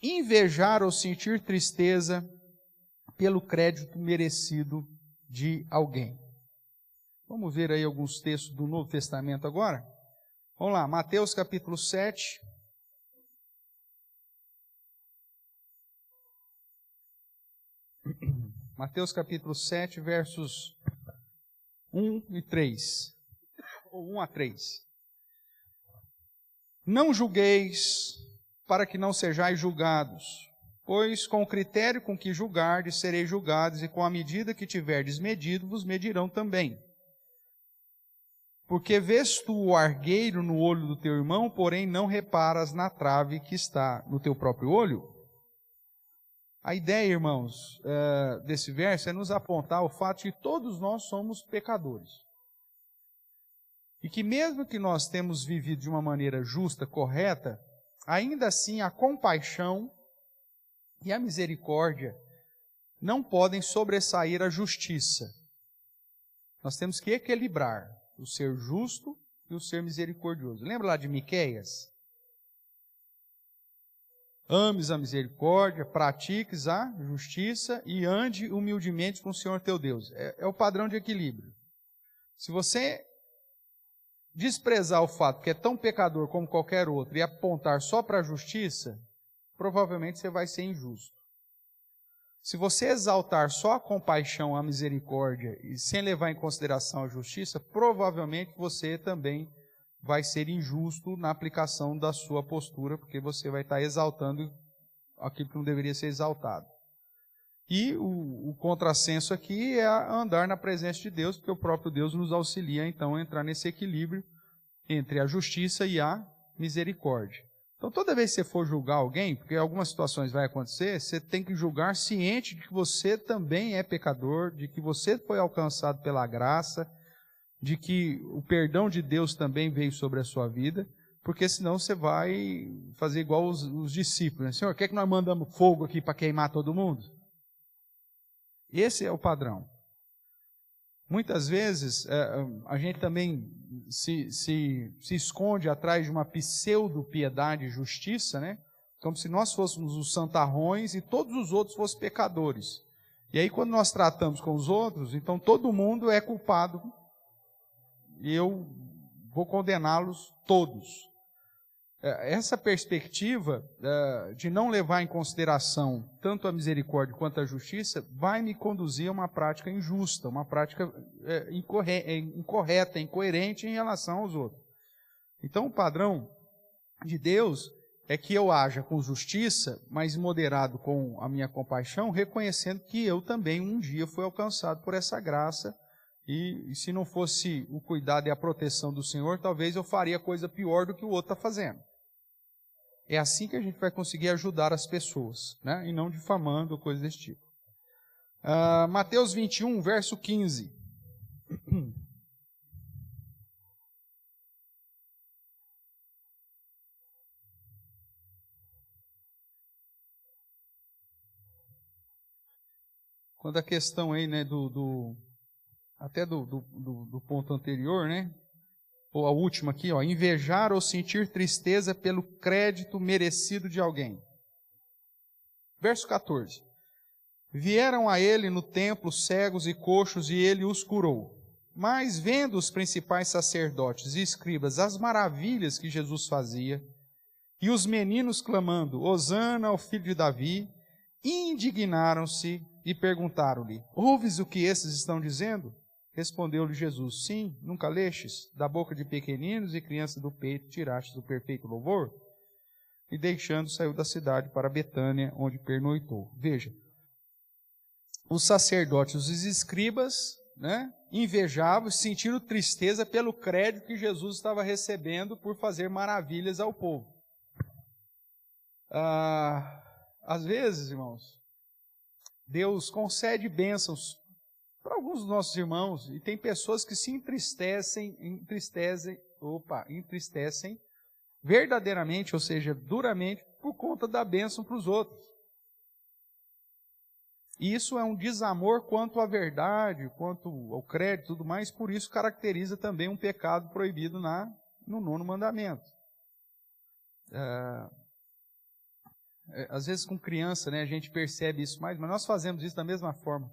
invejar ou sentir tristeza pelo crédito merecido de alguém. Vamos ver aí alguns textos do Novo Testamento agora? Vamos lá, Mateus capítulo 7. Mateus capítulo 7, versos 1 e 3. Ou 1 a 3. Não julgueis, para que não sejais julgados, Pois com o critério com que julgardes, sereis julgados, e com a medida que tiverdes medido, vos medirão também. Porque vês tu o argueiro no olho do teu irmão, porém não reparas na trave que está no teu próprio olho? A ideia, irmãos, desse verso é nos apontar o fato de que todos nós somos pecadores. E que mesmo que nós temos vivido de uma maneira justa, correta, ainda assim a compaixão e a misericórdia não podem sobressair a justiça. Nós temos que equilibrar o ser justo e o ser misericordioso. Lembra lá de Miqueias? Ames a misericórdia, pratiques a justiça e ande humildemente com o Senhor teu Deus. É o padrão de equilíbrio. Se você desprezar o fato que é tão pecador como qualquer outro e apontar só para a justiça, provavelmente você vai ser injusto. Se você exaltar só a compaixão, a misericórdia e sem levar em consideração a justiça, provavelmente você também vai ser injusto na aplicação da sua postura, porque você vai estar exaltando aquilo que não deveria ser exaltado. E o contrassenso aqui é andar na presença de Deus, porque o próprio Deus nos auxilia então a entrar nesse equilíbrio entre a justiça e a misericórdia. Então, toda vez que você for julgar alguém, porque algumas situações vai acontecer, você tem que julgar ciente de que você também é pecador, de que você foi alcançado pela graça, de que o perdão de Deus também veio sobre a sua vida, porque senão você vai fazer igual os discípulos. Né? Senhor, quer que nós mandamos fogo aqui para queimar todo mundo? Esse é o padrão. Muitas vezes, a gente também se esconde atrás de uma pseudo-piedade e justiça, né? Como se nós fôssemos os santarrões e todos os outros fossem pecadores. E aí, quando nós tratamos com os outros, então todo mundo é culpado e eu vou condená-los todos. Essa perspectiva de não levar em consideração tanto a misericórdia quanto a justiça vai me conduzir a uma prática injusta, uma prática incorreta, incoerente em relação aos outros. Então o padrão de Deus é que eu haja com justiça, mas moderado com a minha compaixão, reconhecendo que eu também um dia fui alcançado por essa graça, e se não fosse o cuidado e a proteção do Senhor, talvez eu faria coisa pior do que o outro está fazendo. É assim que a gente vai conseguir ajudar as pessoas, né? E não difamando, coisas desse tipo. Mateus 21, verso 15. Quando a questão aí, né, até do ponto anterior, né? Ou a última aqui, ó, invejar ou sentir tristeza pelo crédito merecido de alguém. Verso 14. Vieram a ele no templo cegos e coxos e ele os curou. Mas vendo os principais sacerdotes e escribas as maravilhas que Jesus fazia, e os meninos clamando, Hosana ao filho de Davi, indignaram-se e perguntaram-lhe, ouves o que esses estão dizendo? Respondeu-lhe Jesus, sim, nunca lestes? Da boca de pequeninos e crianças do peito tirastes o perfeito louvor? E deixando, saiu da cidade para Betânia, onde pernoitou. Veja, os sacerdotes, os escribas, né, invejavam, sentiram tristeza pelo crédito que Jesus estava recebendo por fazer maravilhas ao povo. Às vezes, irmãos, Deus concede bênçãos para alguns dos nossos irmãos, e tem pessoas que se entristecem verdadeiramente, ou seja, duramente, por conta da bênção para os outros. E isso é um desamor quanto à verdade, quanto ao crédito e tudo mais, por isso caracteriza também um pecado proibido no 9º mandamento. Às vezes com criança, né, a gente percebe isso mais, mas nós fazemos isso da mesma forma.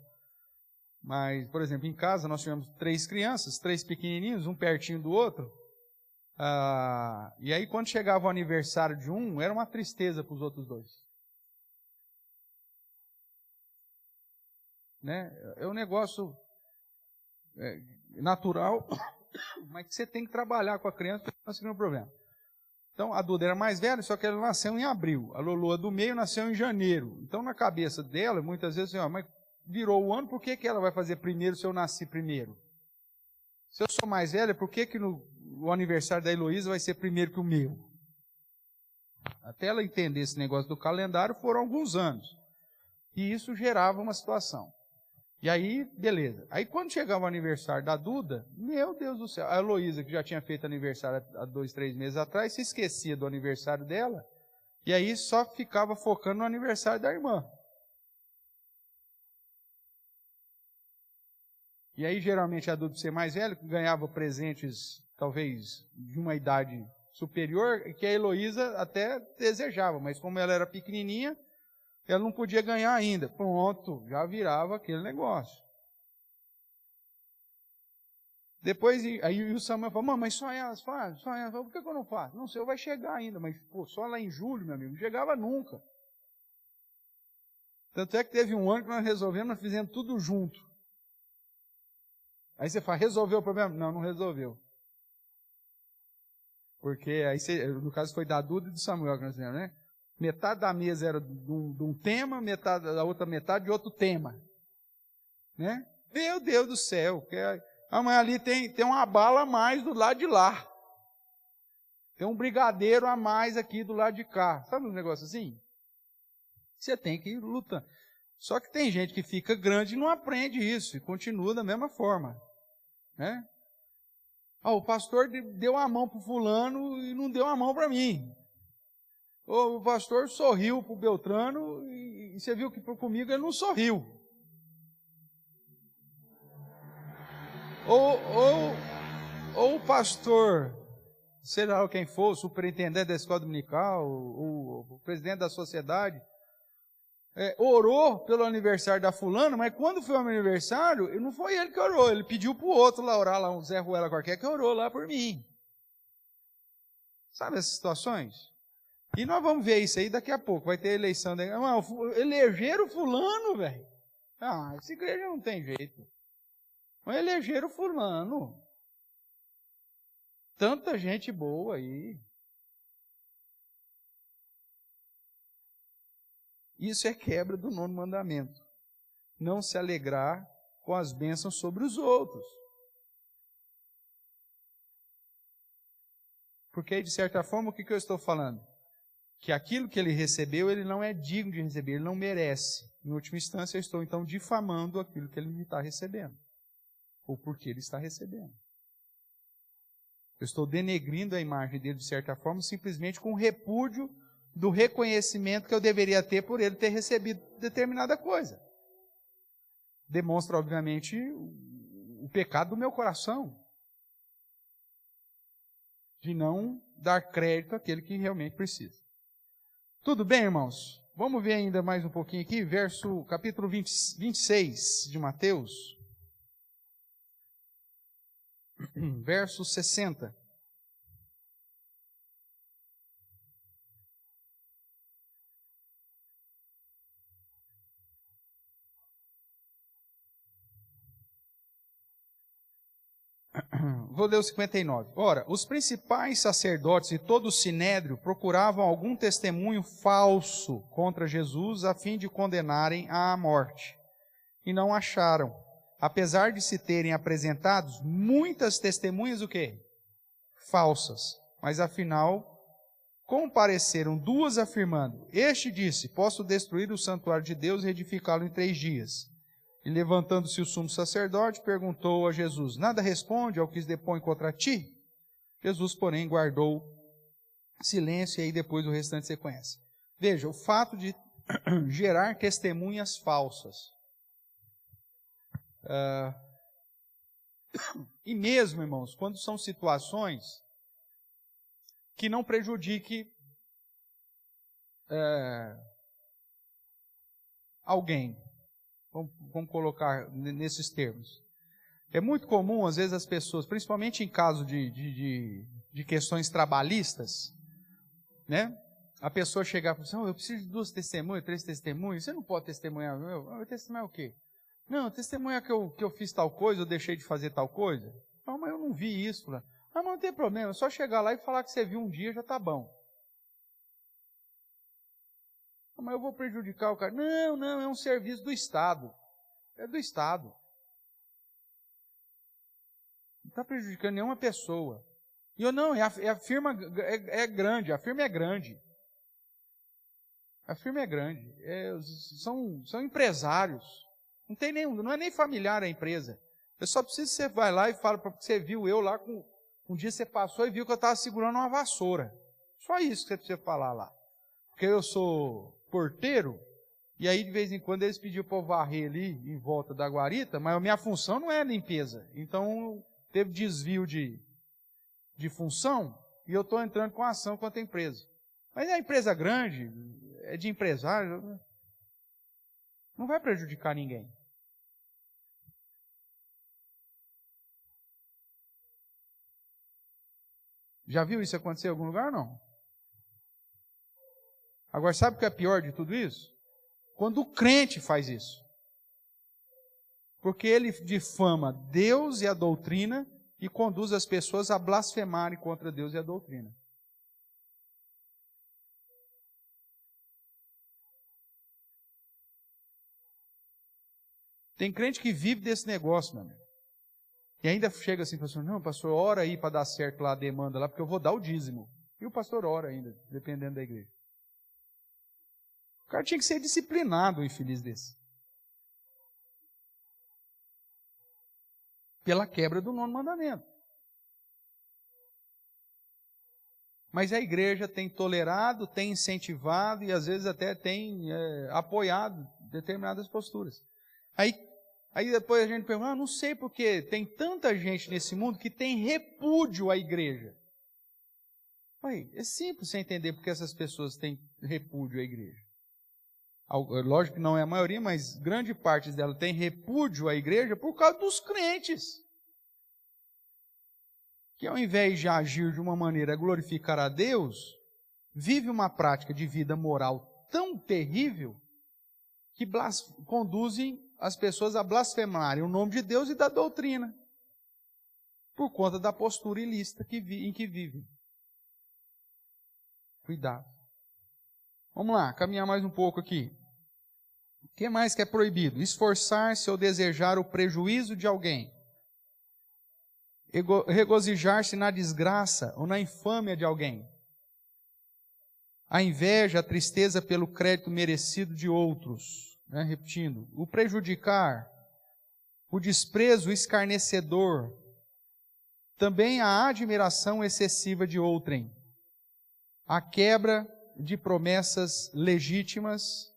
Mas, por exemplo, em casa nós tivemos 3 crianças, 3 pequenininhos, um pertinho do outro. E aí quando chegava o aniversário de um, era uma tristeza para os outros 2. Né? É um negócio natural, mas que você tem que trabalhar com a criança para não ser um problema. Então, a Duda era mais velha, só que ela nasceu em abril. A Lulu, a do meio, nasceu em janeiro. Então, na cabeça dela, muitas vezes, assim, ó, mas virou o ano, por que ela vai fazer primeiro se eu nasci primeiro? Se eu sou mais velha, por que o aniversário da Heloísa vai ser primeiro que o meu? Até ela entender esse negócio do calendário, foram alguns anos. E isso gerava uma situação. E aí, beleza. Aí quando chegava o aniversário da Duda, meu Deus do céu, a Heloísa, que já tinha feito aniversário há 2, 3 meses atrás, se esquecia do aniversário dela, e aí só ficava focando no aniversário da irmã. E aí, geralmente, a Duda, por ser mais velha, ganhava presentes, talvez, de uma idade superior, que a Heloísa até desejava, mas como ela era pequenininha, ela não podia ganhar ainda. Pronto, já virava aquele negócio. Depois, aí o Samuel falou, mas só elas fazem, só elas. Por que eu não faço? Não, o senhor vai chegar ainda, mas pô, só lá em julho, meu amigo, não chegava nunca. Tanto é que teve um ano que nós resolvemos, nós fizemos tudo junto. Aí você fala, resolveu o problema? Não, não resolveu. Porque aí, no caso, foi da Duda e do Samuel que nós fizemos, né? Metade da mesa era de um tema, metade da outra metade de outro tema. Né? Meu Deus do céu, amanhã ali tem uma bala a mais do lado de lá. Tem um brigadeiro a mais aqui do lado de cá. Sabe um negócio assim? Você tem que ir lutando. Só que tem gente que fica grande e não aprende isso, e continua da mesma forma. Né? O pastor deu a mão para o fulano e não deu a mão para mim. O pastor sorriu para o Beltrano e você viu que comigo ele não sorriu. Ou o pastor, seja lá quem for, o superintendente da escola dominical, o presidente da sociedade, orou pelo aniversário da fulana, mas quando foi o meu aniversário, não foi ele que orou, ele pediu para o outro lá orar, lá um Zé Ruela qualquer, que orou lá por mim. Sabe essas situações? E nós vamos ver isso aí daqui a pouco, vai ter eleição. Elegeram o fulano, velho. Essa igreja não tem jeito. Mas elegeram o fulano. Tanta gente boa aí. Isso é quebra do 9º mandamento. Não se alegrar com as bênçãos sobre os outros. Porque, de certa forma, o que eu estou falando? Que aquilo que ele recebeu, ele não é digno de receber, ele não merece. Em última instância, eu estou, então, difamando aquilo que ele está recebendo. Ou porque ele está recebendo. Eu estou denegrindo a imagem dele, de certa forma, simplesmente com repúdio do reconhecimento que eu deveria ter por ele ter recebido determinada coisa. Demonstra, obviamente, o pecado do meu coração. De não dar crédito àquele que realmente precisa. Tudo bem, irmãos? Vamos ver ainda mais um pouquinho aqui, capítulo 26 de Mateus. Verso 60. Vou ler o 59. Ora, os principais sacerdotes e todo o sinédrio procuravam algum testemunho falso contra Jesus a fim de condenarem à morte. E não acharam. Apesar de se terem apresentado muitas testemunhas, o quê? Falsas. Mas afinal, compareceram 2 afirmando, este disse, posso destruir o santuário de Deus e edificá-lo em 3 dias. E levantando-se o sumo sacerdote, perguntou a Jesus, nada responde ao que se depõe contra ti? Jesus, porém, guardou silêncio e aí depois o restante você conhece. Veja, o fato de gerar testemunhas falsas. E mesmo, irmãos, quando são situações que não prejudique alguém. Vamos colocar nesses termos. É muito comum, às vezes, as pessoas, principalmente em caso de questões trabalhistas, né? A pessoa chegar e falar assim, eu preciso de 2 testemunhas, 3 testemunhas, você não pode testemunhar, eu testemunhar o quê? Não, testemunhar que eu fiz tal coisa, eu deixei de fazer tal coisa. Não, mas eu não vi isso. Mas não tem problema, é só chegar lá e falar que você viu um dia, já está bom. Mas eu vou prejudicar o cara. Não, é um serviço do Estado. É do Estado. Não está prejudicando nenhuma pessoa. E eu não, a firma é grande, a firma é grande. A firma é grande. São empresários. Não tem nenhum, não é nem familiar a empresa. Eu só preciso que você vai lá e fala porque você viu eu lá com. Um dia você passou e viu que eu estava segurando uma vassoura. Só isso que você precisa falar lá. Porque eu sou porteiro, e aí de vez em quando eles pediam para eu varrer ali em volta da guarita, mas a minha função não é limpeza. Então teve desvio de função e eu estou entrando com ação contra a empresa. Mas é a empresa grande, é de empresário, não vai prejudicar ninguém. Já viu isso acontecer em algum lugar, não? Agora, sabe o que é pior de tudo isso? Quando o crente faz isso. Porque ele difama Deus e a doutrina e conduz as pessoas a blasfemarem contra Deus e a doutrina. Tem crente que vive desse negócio, meu amigo. E ainda chega assim, pastor, não, pastor, ora aí para dar certo lá a demanda lá, porque eu vou dar o dízimo. E o pastor ora ainda, dependendo da igreja. O cara tinha que ser disciplinado, um infeliz desse. Pela quebra do 9º mandamento. Mas a igreja tem tolerado, tem incentivado e às vezes até tem apoiado determinadas posturas. Aí depois a gente pergunta, não sei porque tem tanta gente nesse mundo que tem repúdio à igreja. É simples você entender porque essas pessoas têm repúdio à igreja. Lógico que não é a maioria, mas grande parte dela tem repúdio à igreja por causa dos crentes. Que ao invés de agir de uma maneira a glorificar a Deus, vive uma prática de vida moral tão terrível que conduzem as pessoas a blasfemarem o nome de Deus e da doutrina, por conta da postura ilícita em que vivem. Cuidado. Vamos lá, caminhar mais um pouco aqui. O que mais que é proibido? Esforçar-se ou desejar o prejuízo de alguém. Regozijar-se na desgraça ou na infâmia de alguém. A inveja, a tristeza pelo crédito merecido de outros. Repetindo, o prejudicar, o desprezo escarnecedor, também a admiração excessiva de outrem, a quebra de promessas legítimas,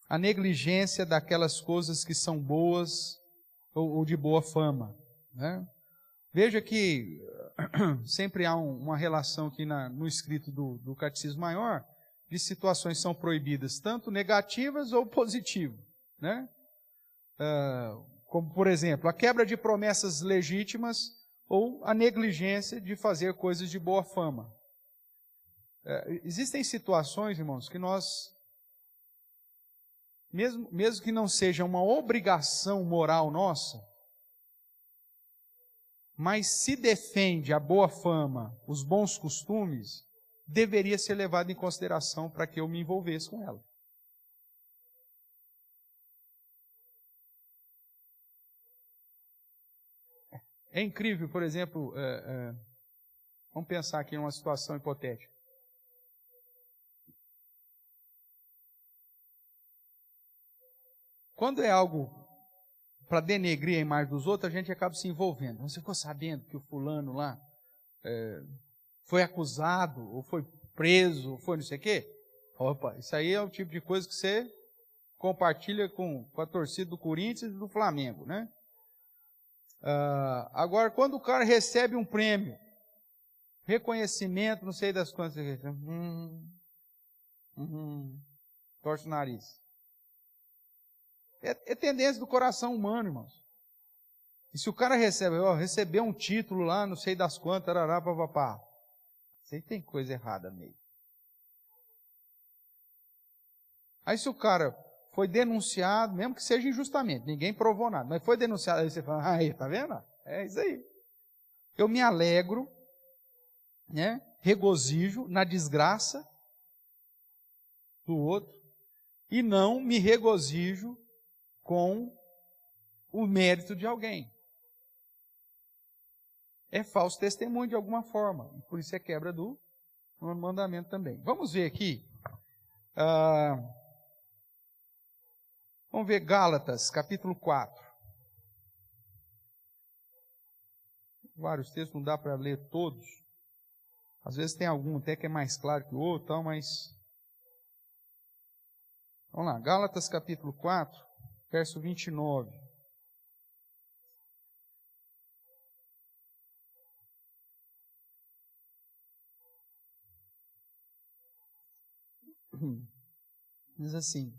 a negligência daquelas coisas que são boas ou de boa fama. Veja que sempre há uma relação aqui no escrito do Catecismo Maior, de situações que são proibidas, tanto negativas ou positivas. Como, por exemplo, a quebra de promessas legítimas ou a negligência de fazer coisas de boa fama. Existem situações, irmãos, que nós, mesmo que não seja uma obrigação moral nossa, mas se defende a boa fama, os bons costumes, deveria ser levado em consideração para que eu me envolvesse com ela. É incrível, por exemplo, vamos pensar aqui em uma situação hipotética. Quando é algo para denegrir a imagem dos outros, a gente acaba se envolvendo. Você ficou sabendo que o fulano lá foi acusado, ou foi preso, ou foi não sei o quê? Opa, isso aí é o tipo de coisa que você compartilha com a torcida do Corinthians e do Flamengo, Agora, quando o cara recebe um prêmio, reconhecimento, não sei das quantas, torce o nariz. É tendência do coração humano, irmãos. E se o cara recebeu um título lá, não sei das quantas, papapá. Isso aí tem coisa errada meio. Aí se o cara foi denunciado, mesmo que seja injustamente, ninguém provou nada, mas foi denunciado, aí você fala, aí, tá vendo? É isso aí. Eu me alegro né, regozijo na desgraça do outro e não me regozijo com o mérito de alguém. É falso testemunho de alguma forma. Por isso é quebra do mandamento também. Vamos ver aqui. Vamos ver Gálatas, capítulo 4. Vários textos, não dá para ler todos. Às vezes tem algum até que é mais claro que o outro, tal, mas... Vamos lá, Gálatas, capítulo 4, verso 29. Diz assim: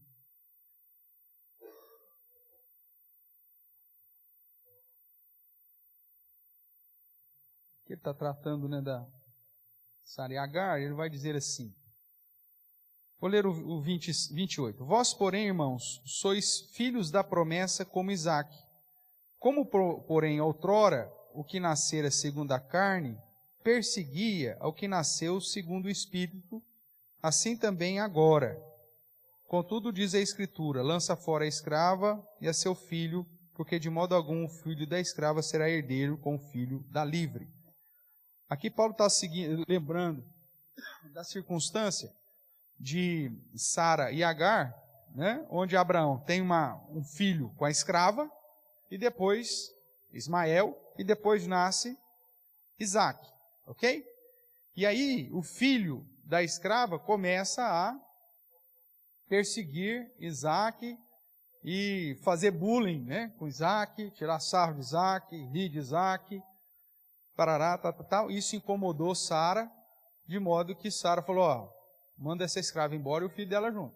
que ele está tratando, né, da Sara e Agar, ele vai dizer assim, vou ler o 28. Vós, porém, irmãos, sois filhos da promessa como Isaque. Como, porém, outrora, o que nascera segundo a carne, perseguia ao que nasceu segundo o Espírito, assim também agora. Contudo, diz a Escritura, lança fora a escrava e a seu filho, porque de modo algum o filho da escrava será herdeiro com o filho da livre. Aqui Paulo está lembrando da circunstância de Sara e Agar, né, onde Abraão tem um filho com a escrava, e depois Ismael, e depois nasce Isaque, ok? E aí o filho da escrava começa a perseguir Isaque e fazer bullying, né, com Isaque, tirar sarro de Isaque, rir de Isaque, parará, tal. Isso incomodou Sara, de modo que Sara falou, ó, manda essa escrava embora e o filho dela junto.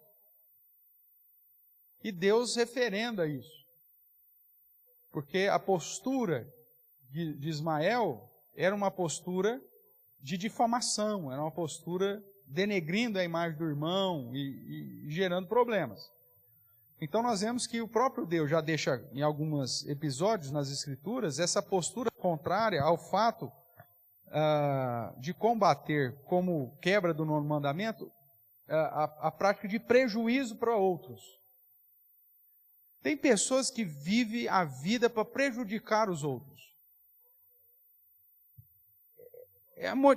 E Deus referenda isso. Porque a postura de Ismael era uma postura de difamação, era uma postura denegrindo a imagem do irmão e gerando problemas. Então nós vemos que o próprio Deus já deixa em alguns episódios nas Escrituras essa postura contrária ao fato de combater como quebra do 9º mandamento a prática de prejuízo para outros. Tem pessoas que vivem a vida para prejudicar os outros.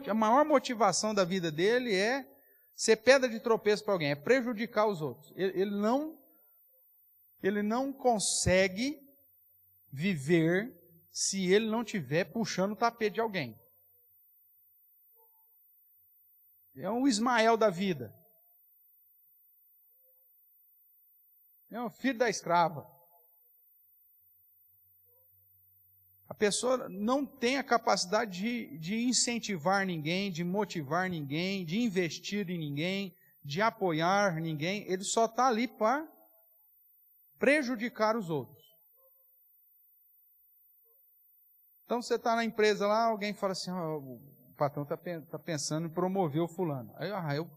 A maior motivação da vida dele é ser pedra de tropeço para alguém, é prejudicar os outros. Ele não consegue viver se ele não estiver puxando o tapete de alguém. É um Ismael da vida. É um filho da escrava. A pessoa não tem a capacidade de incentivar ninguém, de motivar ninguém, de investir em ninguém, de apoiar ninguém. Ele só está ali para prejudicar os outros. Então você está na empresa lá, alguém fala assim, o patrão está pensando em promover o fulano. Aí o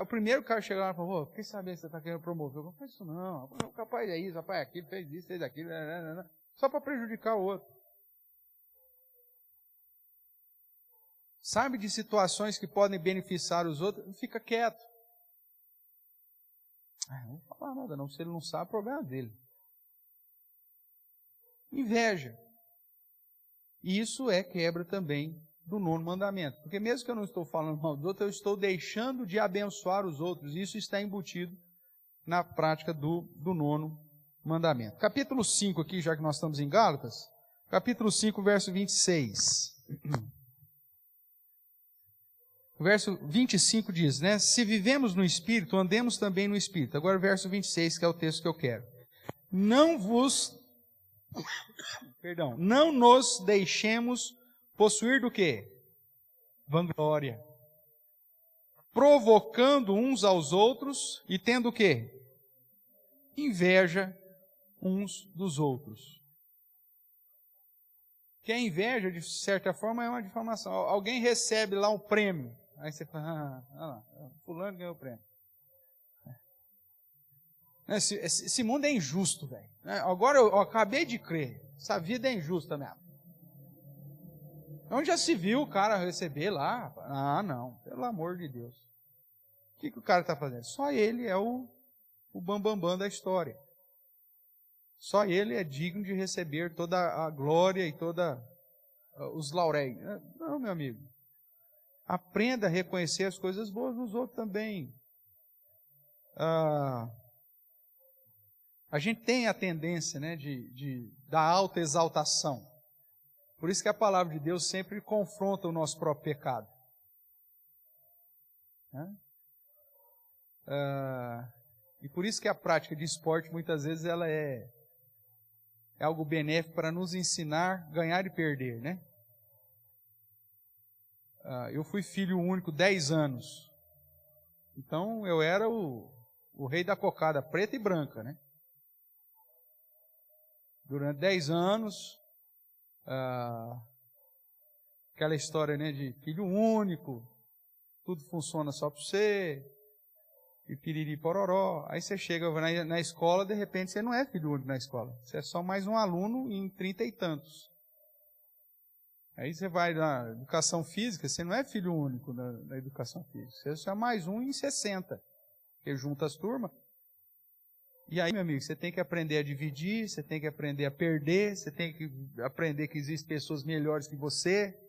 primeiro cara chega lá e fala, fiquei sabendo que você está querendo promover. Eu não faço isso não, o capaz é isso, rapaz é aquilo, fez isso, fez aquilo, só para prejudicar o outro. Sabe de situações que podem beneficiar os outros, fica quieto. Não vou falar nada não, se ele não sabe, o problema é dele. Inveja. E isso é quebra também do 9º mandamento. Porque mesmo que eu não estou falando mal dos outros, eu estou deixando de abençoar os outros. Isso está embutido na prática do 9º mandamento. Capítulo 5 aqui, já que nós estamos em Gálatas. Capítulo 5, verso 26. O verso 25 diz, né? Se vivemos no Espírito, andemos também no Espírito. Agora o verso 26, que é o texto que eu quero. Não nos deixemos possuir do quê? Vanglória. Provocando uns aos outros e tendo o quê? Inveja uns dos outros. Que a inveja, de certa forma, é uma difamação. Alguém recebe lá um prêmio. Aí você fala, fulano ganhou o prêmio. Esse mundo é injusto, velho. Agora eu acabei de crer. Essa vida é injusta mesmo. Então já se viu o cara receber lá? Ah, não, pelo amor de Deus. O que o cara está fazendo? Só ele é o bambambam da história. Só ele é digno de receber toda a glória e toda os lauréis. Não, meu amigo. Aprenda a reconhecer as coisas boas nos outros também. A gente tem a tendência, né, da alta exaltação. Por isso que a palavra de Deus sempre confronta o nosso próprio pecado. E por isso que a prática de esporte, muitas vezes, ela é algo benéfico para nos ensinar, ganhar e perder, né? Eu fui filho único 10 anos. Então, eu era o rei da cocada, preta e branca, né? Durante 10 anos, aquela história, né, de filho único, tudo funciona só para você, e piriri pororó. Aí você chega na escola, de repente você não é filho único na escola. Você é só mais um aluno em 30 e tantos. Aí você vai na educação física, você não é filho único na educação física. Você é só mais um em 60. Porque junta as turmas. E aí, meu amigo, você tem que aprender a dividir, você tem que aprender a perder, você tem que aprender que existem pessoas melhores que você.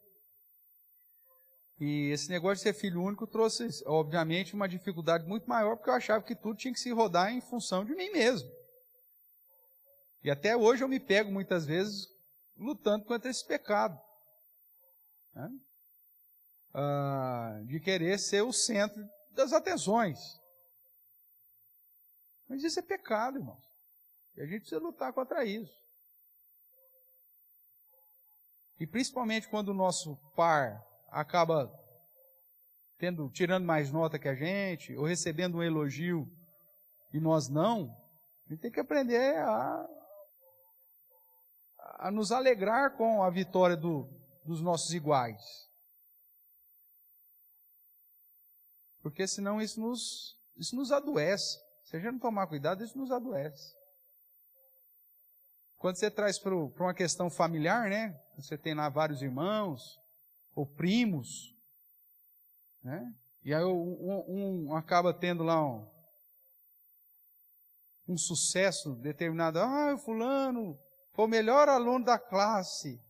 E esse negócio de ser filho único trouxe, obviamente, uma dificuldade muito maior, porque eu achava que tudo tinha que se rodar em função de mim mesmo. E até hoje eu me pego, muitas vezes, lutando contra esse pecado. Né? De querer ser o centro das atenções. Mas isso é pecado, irmãos. E a gente precisa lutar contra isso. E principalmente quando o nosso par acaba tirando mais nota que a gente, ou recebendo um elogio e nós não, a gente tem que aprender a nos alegrar com a vitória dos nossos iguais. Porque senão isso nos adoece. Se a gente não tomar cuidado, isso nos adoece. Quando você traz para uma questão familiar, né? Você tem lá vários irmãos, ou primos, né? E aí um acaba tendo lá um sucesso determinado. O fulano foi o melhor aluno da classe.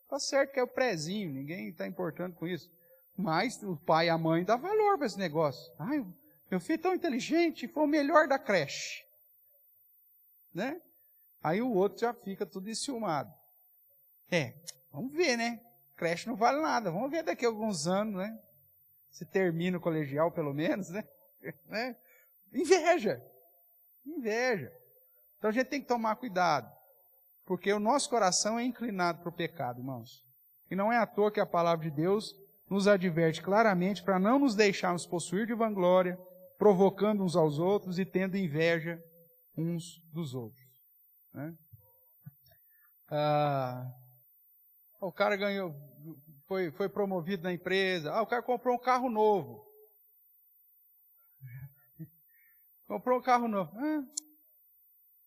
Tá certo que é o prezinho, ninguém está importando com isso. Mas o pai e a mãe dão valor para esse negócio. Meu filho é tão inteligente, foi o melhor da creche. Né? Aí o outro já fica tudo enciumado. Vamos ver, né? Creche não vale nada. Vamos ver daqui a alguns anos, né? Se termina o colegial, pelo menos, né? Inveja. Então a gente tem que tomar cuidado. Porque o nosso coração é inclinado para o pecado, irmãos. E não é à toa que a palavra de Deus nos adverte claramente para não nos deixarmos possuir de vanglória, provocando uns aos outros e tendo inveja uns dos outros. Né? O cara ganhou, foi promovido na empresa. O cara comprou um carro novo.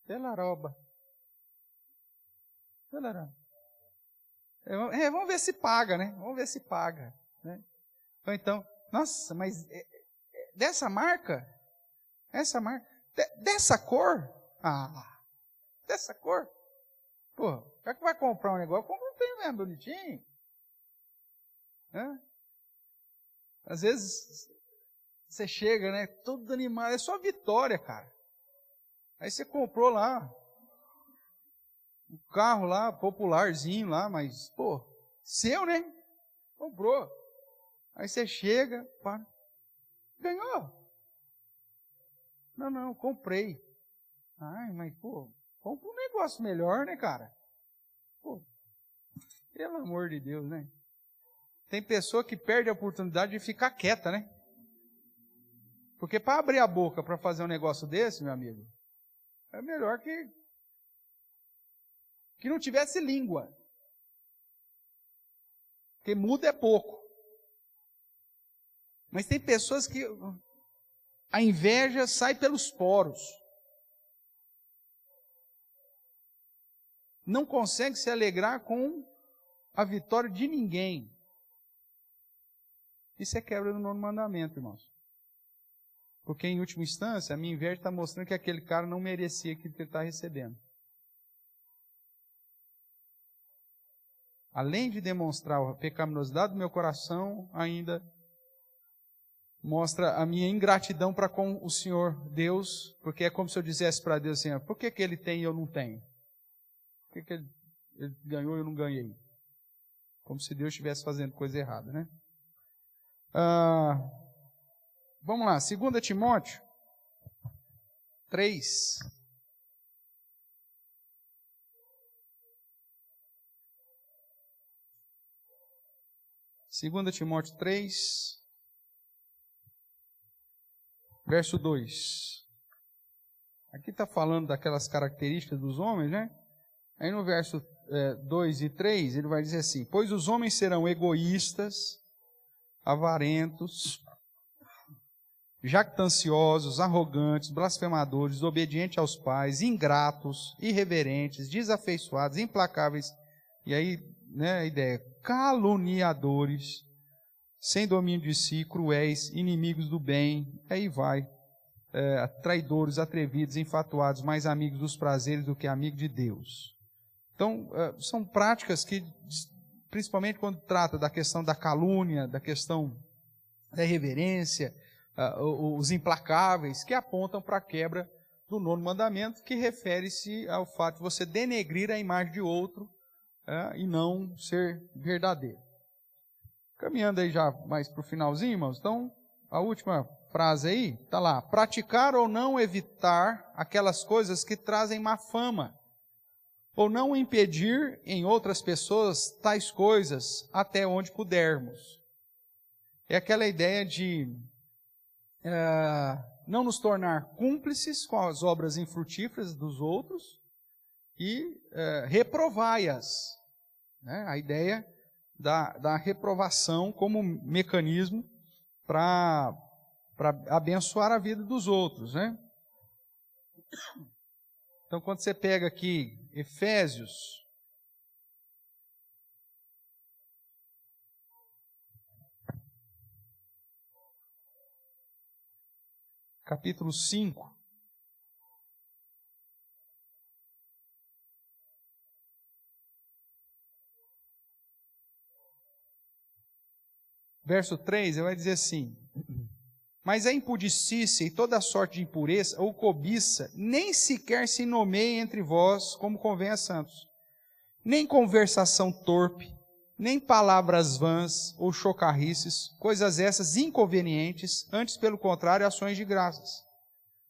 Pelaroba. Vamos ver se paga, né? Né? Então, nossa, mas dessa marca? Dessa cor? Dessa cor? Pô, já que vai comprar um negócio, compra um trem mesmo, bonitinho. Às vezes, você chega, né, todo animado, é só vitória, cara. Aí você comprou lá, um carro lá, popularzinho lá, mas, pô, seu, né? Comprou. Aí você chega, ganhou. Não, comprei. Mas, pô, compra um negócio melhor, né, cara? Pô, pelo amor de Deus, né? Tem pessoa que perde a oportunidade de ficar quieta, né? Porque para abrir a boca para fazer um negócio desse, meu amigo, é melhor que não tivesse língua. Porque muda é pouco. Mas tem pessoas que a inveja sai pelos poros. Não consegue se alegrar com a vitória de ninguém. Isso é quebra do 9º mandamento, irmãos. Porque, em última instância, a minha inveja está mostrando que aquele cara não merecia aquilo que ele está recebendo. Além de demonstrar a pecaminosidade do meu coração, ainda mostra a minha ingratidão para com o Senhor Deus, porque é como se eu dissesse para Deus assim, por que ele tem e eu não tenho? Por que ele ganhou e eu não ganhei? Como se Deus estivesse fazendo coisa errada, né? Vamos lá, 2 Timóteo 3. Segunda Timóteo 3, verso 2. Aqui está falando daquelas características dos homens, né? Aí no verso 2 e 3, ele vai dizer assim, pois os homens serão egoístas, avarentos, jactanciosos, arrogantes, blasfemadores, desobedientes aos pais, ingratos, irreverentes, desafeiçoados, implacáveis, e aí, né, a ideia, caluniadores, sem domínio de si, cruéis, inimigos do bem, aí vai, traidores, atrevidos, infatuados, mais amigos dos prazeres do que amigos de Deus. Então, são práticas que, principalmente quando trata da questão da calúnia, da questão da irreverência, os implacáveis, que apontam para a quebra do 9º mandamento, que refere-se ao fato de você denegrir a imagem de outro e não ser verdadeiro. Caminhando aí já mais para o finalzinho, irmãos, então, a última frase aí, está lá, praticar ou não evitar aquelas coisas que trazem má fama, ou não impedir em outras pessoas tais coisas até onde pudermos. É aquela ideia de não nos tornar cúmplices com as obras infrutíferas dos outros e reprovai-as. Né? A ideia da reprovação como mecanismo para abençoar a vida dos outros. Né? Então, quando você pega aqui Efésios, capítulo 5, verso 3, ele vai dizer assim, mas a impudicícia e toda sorte de impureza ou cobiça nem sequer se nomeiem entre vós como convém a santos, nem conversação torpe, nem palavras vãs ou chocarrices, coisas essas inconvenientes, antes pelo contrário, ações de graças.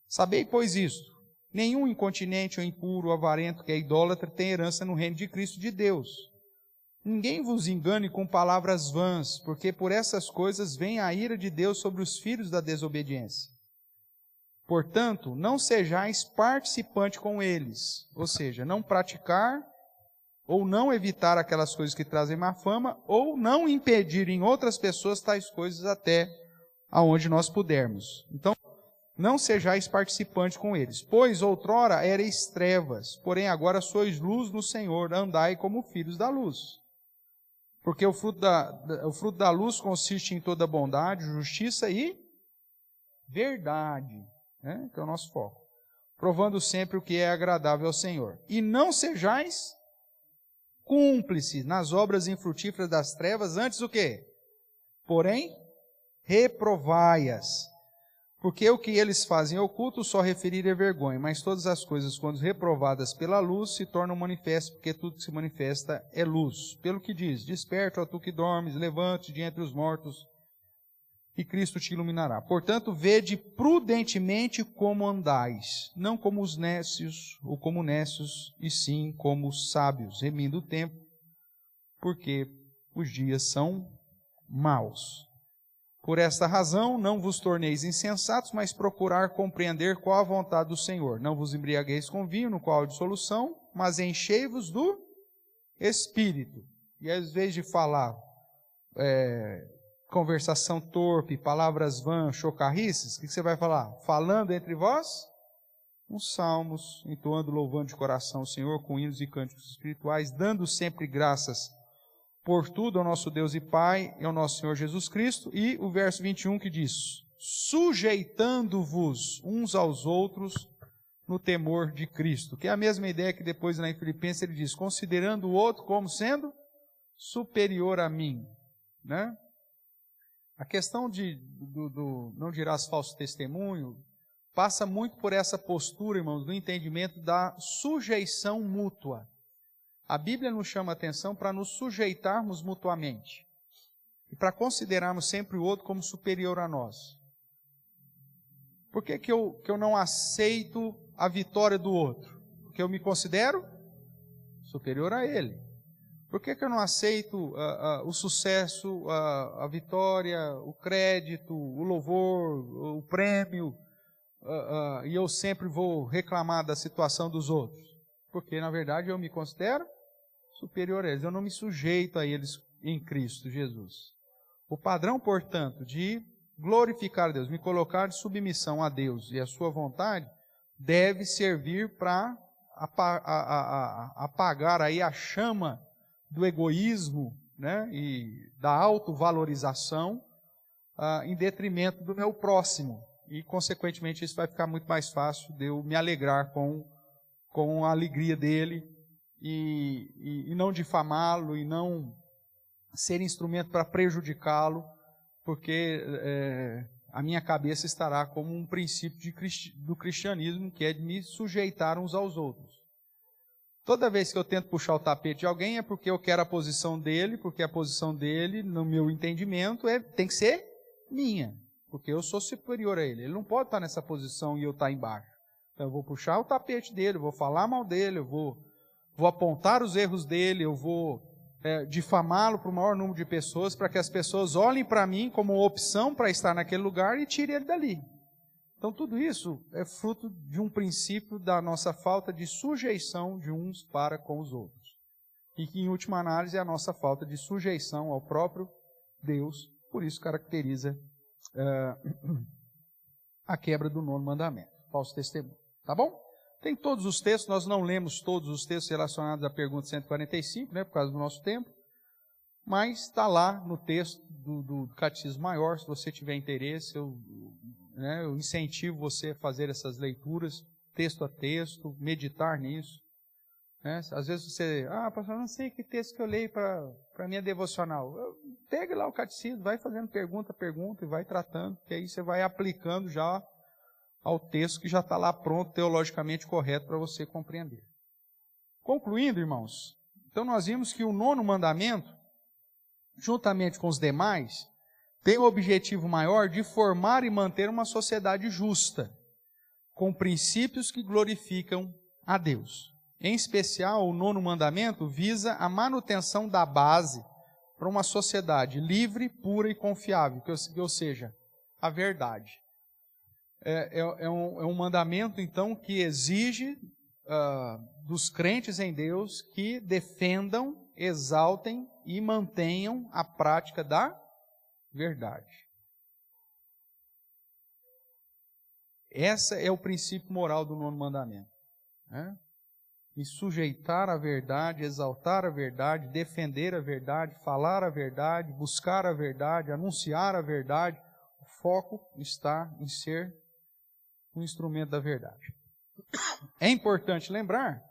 Sabei, pois isto, nenhum incontinente ou impuro ou avarento que é idólatra tem herança no reino de Cristo de Deus. Ninguém vos engane com palavras vãs, porque por essas coisas vem a ira de Deus sobre os filhos da desobediência. Portanto, não sejais participante com eles, ou seja, não praticar ou não evitar aquelas coisas que trazem má fama, ou não impedir em outras pessoas tais coisas até aonde nós pudermos. Então, não sejais participante com eles, pois outrora erais trevas, porém agora sois luz no Senhor, andai como filhos da luz. Porque o fruto da luz consiste em toda bondade, justiça e verdade, né? Que é o nosso foco. Provando sempre o que é agradável ao Senhor. E não sejais cúmplices nas obras infrutíferas das trevas, antes o quê? Porém, reprovai-as. Porque o que eles fazem oculto só referir é vergonha, mas todas as coisas, quando reprovadas pela luz, se tornam manifestas, porque tudo que se manifesta é luz. Pelo que diz, desperta, ó tu que dormes, levante de entre os mortos, e Cristo te iluminará. Portanto, vede prudentemente como andais, não como os nécios, ou como nécios, e sim como os sábios, remindo o tempo, porque os dias são maus. Por esta razão, não vos torneis insensatos, mas procurar compreender qual a vontade do Senhor. Não vos embriagueis com vinho, no qual há dissolução, mas enchei-vos do Espírito. E às vezes de falar conversação torpe, palavras vãs, chocarrices, o que você vai falar? Falando entre vós, uns salmos, entoando, louvando de coração o Senhor, com hinos e cânticos espirituais, dando sempre graças por tudo ao nosso Deus e Pai e ao nosso Senhor Jesus Cristo. E o verso 21 que diz, sujeitando-vos uns aos outros no temor de Cristo. Que é a mesma ideia que depois lá em Filipenses ele diz, considerando o outro como sendo superior a mim. Né? A questão do não dirás falso testemunho passa muito por essa postura, irmãos, do entendimento da sujeição mútua. A Bíblia nos chama a atenção para nos sujeitarmos mutuamente e para considerarmos sempre o outro como superior a nós. Por que eu não aceito a vitória do outro? Porque eu me considero superior a ele. Por que eu não aceito o sucesso, a vitória, o crédito, o louvor, o prêmio, e eu sempre vou reclamar da situação dos outros? Porque, na verdade, eu me considero superior a eles. Eu não me sujeito a eles em Cristo Jesus. O padrão, portanto, de glorificar a Deus, me colocar de submissão a Deus e a sua vontade, deve servir para apagar aí a chama do egoísmo, né, e da autovalorização em detrimento do meu próximo. E, consequentemente, isso vai ficar muito mais fácil de eu me alegrar com a alegria dele e não difamá-lo e não ser instrumento para prejudicá-lo, porque a minha cabeça estará como um princípio do cristianismo, que é de me sujeitar uns aos outros. Toda vez que eu tento puxar o tapete de alguém é porque eu quero a posição dele, porque a posição dele, no meu entendimento, tem que ser minha, porque eu sou superior a ele. Ele não pode estar nessa posição e eu estar embaixo. Então eu vou puxar o tapete dele, eu vou falar mal dele, eu vou apontar os erros dele, eu vou difamá-lo para o maior número de pessoas, para que as pessoas olhem para mim como opção para estar naquele lugar e tirem ele dali. Então tudo isso é fruto de um princípio da nossa falta de sujeição de uns para com os outros. E que, em última análise, é a nossa falta de sujeição ao próprio Deus, por isso caracteriza a quebra do 9º mandamento, falso testemunho. Tá bom? Tem todos os textos, nós não lemos todos os textos relacionados à pergunta 145, né, por causa do nosso tempo, mas está lá no texto do Catecismo Maior. Se você tiver interesse, eu incentivo você a fazer essas leituras, texto a texto, meditar nisso. Né? Às vezes você, pastor, eu não sei que texto que eu leio para a minha devocional. Pegue lá o Catecismo, vai fazendo pergunta a pergunta e vai tratando, que aí você vai aplicando já ao texto que já está lá pronto, teologicamente correto para você compreender. Concluindo, irmãos, então nós vimos que o 9º mandamento, juntamente com os demais, tem o objetivo maior de formar e manter uma sociedade justa, com princípios que glorificam a Deus. Em especial, o 9º mandamento visa a manutenção da base para uma sociedade livre, pura e confiável, ou seja, a verdade. É um mandamento, então, que exige dos crentes em Deus que defendam, exaltem e mantenham a prática da verdade. Esse é o princípio moral do 9º mandamento. Né? E sujeitar a verdade, exaltar a verdade, defender a verdade, falar a verdade, buscar a verdade, anunciar a verdade. O foco está em ser um instrumento da verdade. É importante lembrar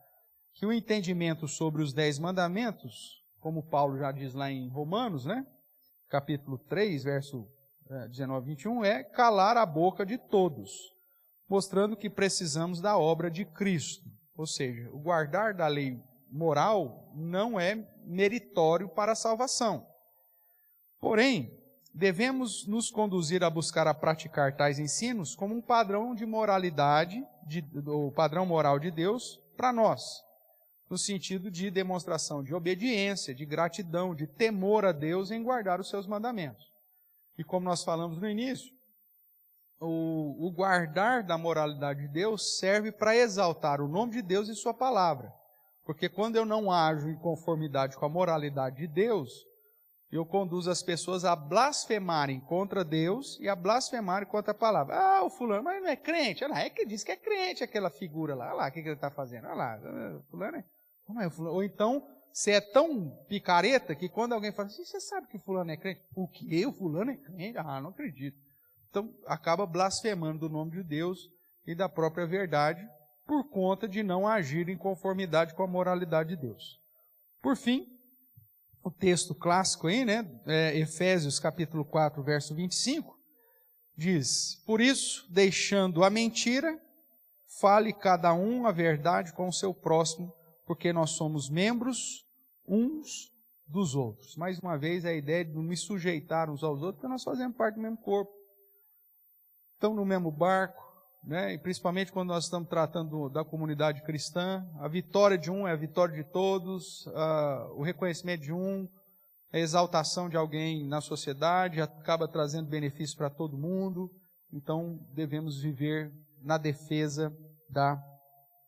que o entendimento sobre os 10 mandamentos, como Paulo já diz lá em Romanos, né? Capítulo 3, verso 19 e 21, é calar a boca de todos, mostrando que precisamos da obra de Cristo. Ou seja, o guardar da lei moral não é meritório para a salvação. Porém, devemos nos conduzir a buscar a praticar tais ensinos como um padrão de moralidade, o padrão moral de Deus para nós, no sentido de demonstração de obediência, de gratidão, de temor a Deus em guardar os seus mandamentos. E como nós falamos no início, o guardar da moralidade de Deus serve para exaltar o nome de Deus e sua palavra. Porque quando eu não ajo em conformidade com a moralidade de Deus, eu conduzo as pessoas a blasfemarem contra Deus e a blasfemarem contra a palavra. O fulano, mas não é crente? Olha lá, é que diz que é crente aquela figura lá. Olha lá, o que ele está fazendo? Olha lá, fulano é... Ou então você é tão picareta que quando alguém fala assim, você sabe que fulano é crente? O que? O fulano é crente? Ah, não acredito. Então, acaba blasfemando do nome de Deus e da própria verdade por conta de não agir em conformidade com a moralidade de Deus. Por fim, o texto clássico aí, né? Efésios capítulo 4, verso 25, diz: por isso, deixando a mentira, fale cada um a verdade com o seu próximo, porque nós somos membros uns dos outros. Mais uma vez, a ideia de não me sujeitar uns aos outros, porque nós fazemos parte do mesmo corpo. Estão no mesmo barco, né? E principalmente quando nós estamos tratando da comunidade cristã, a vitória de um é a vitória de todos, o reconhecimento de um, a exaltação de alguém na sociedade, acaba trazendo benefício para todo mundo. Então, devemos viver na defesa da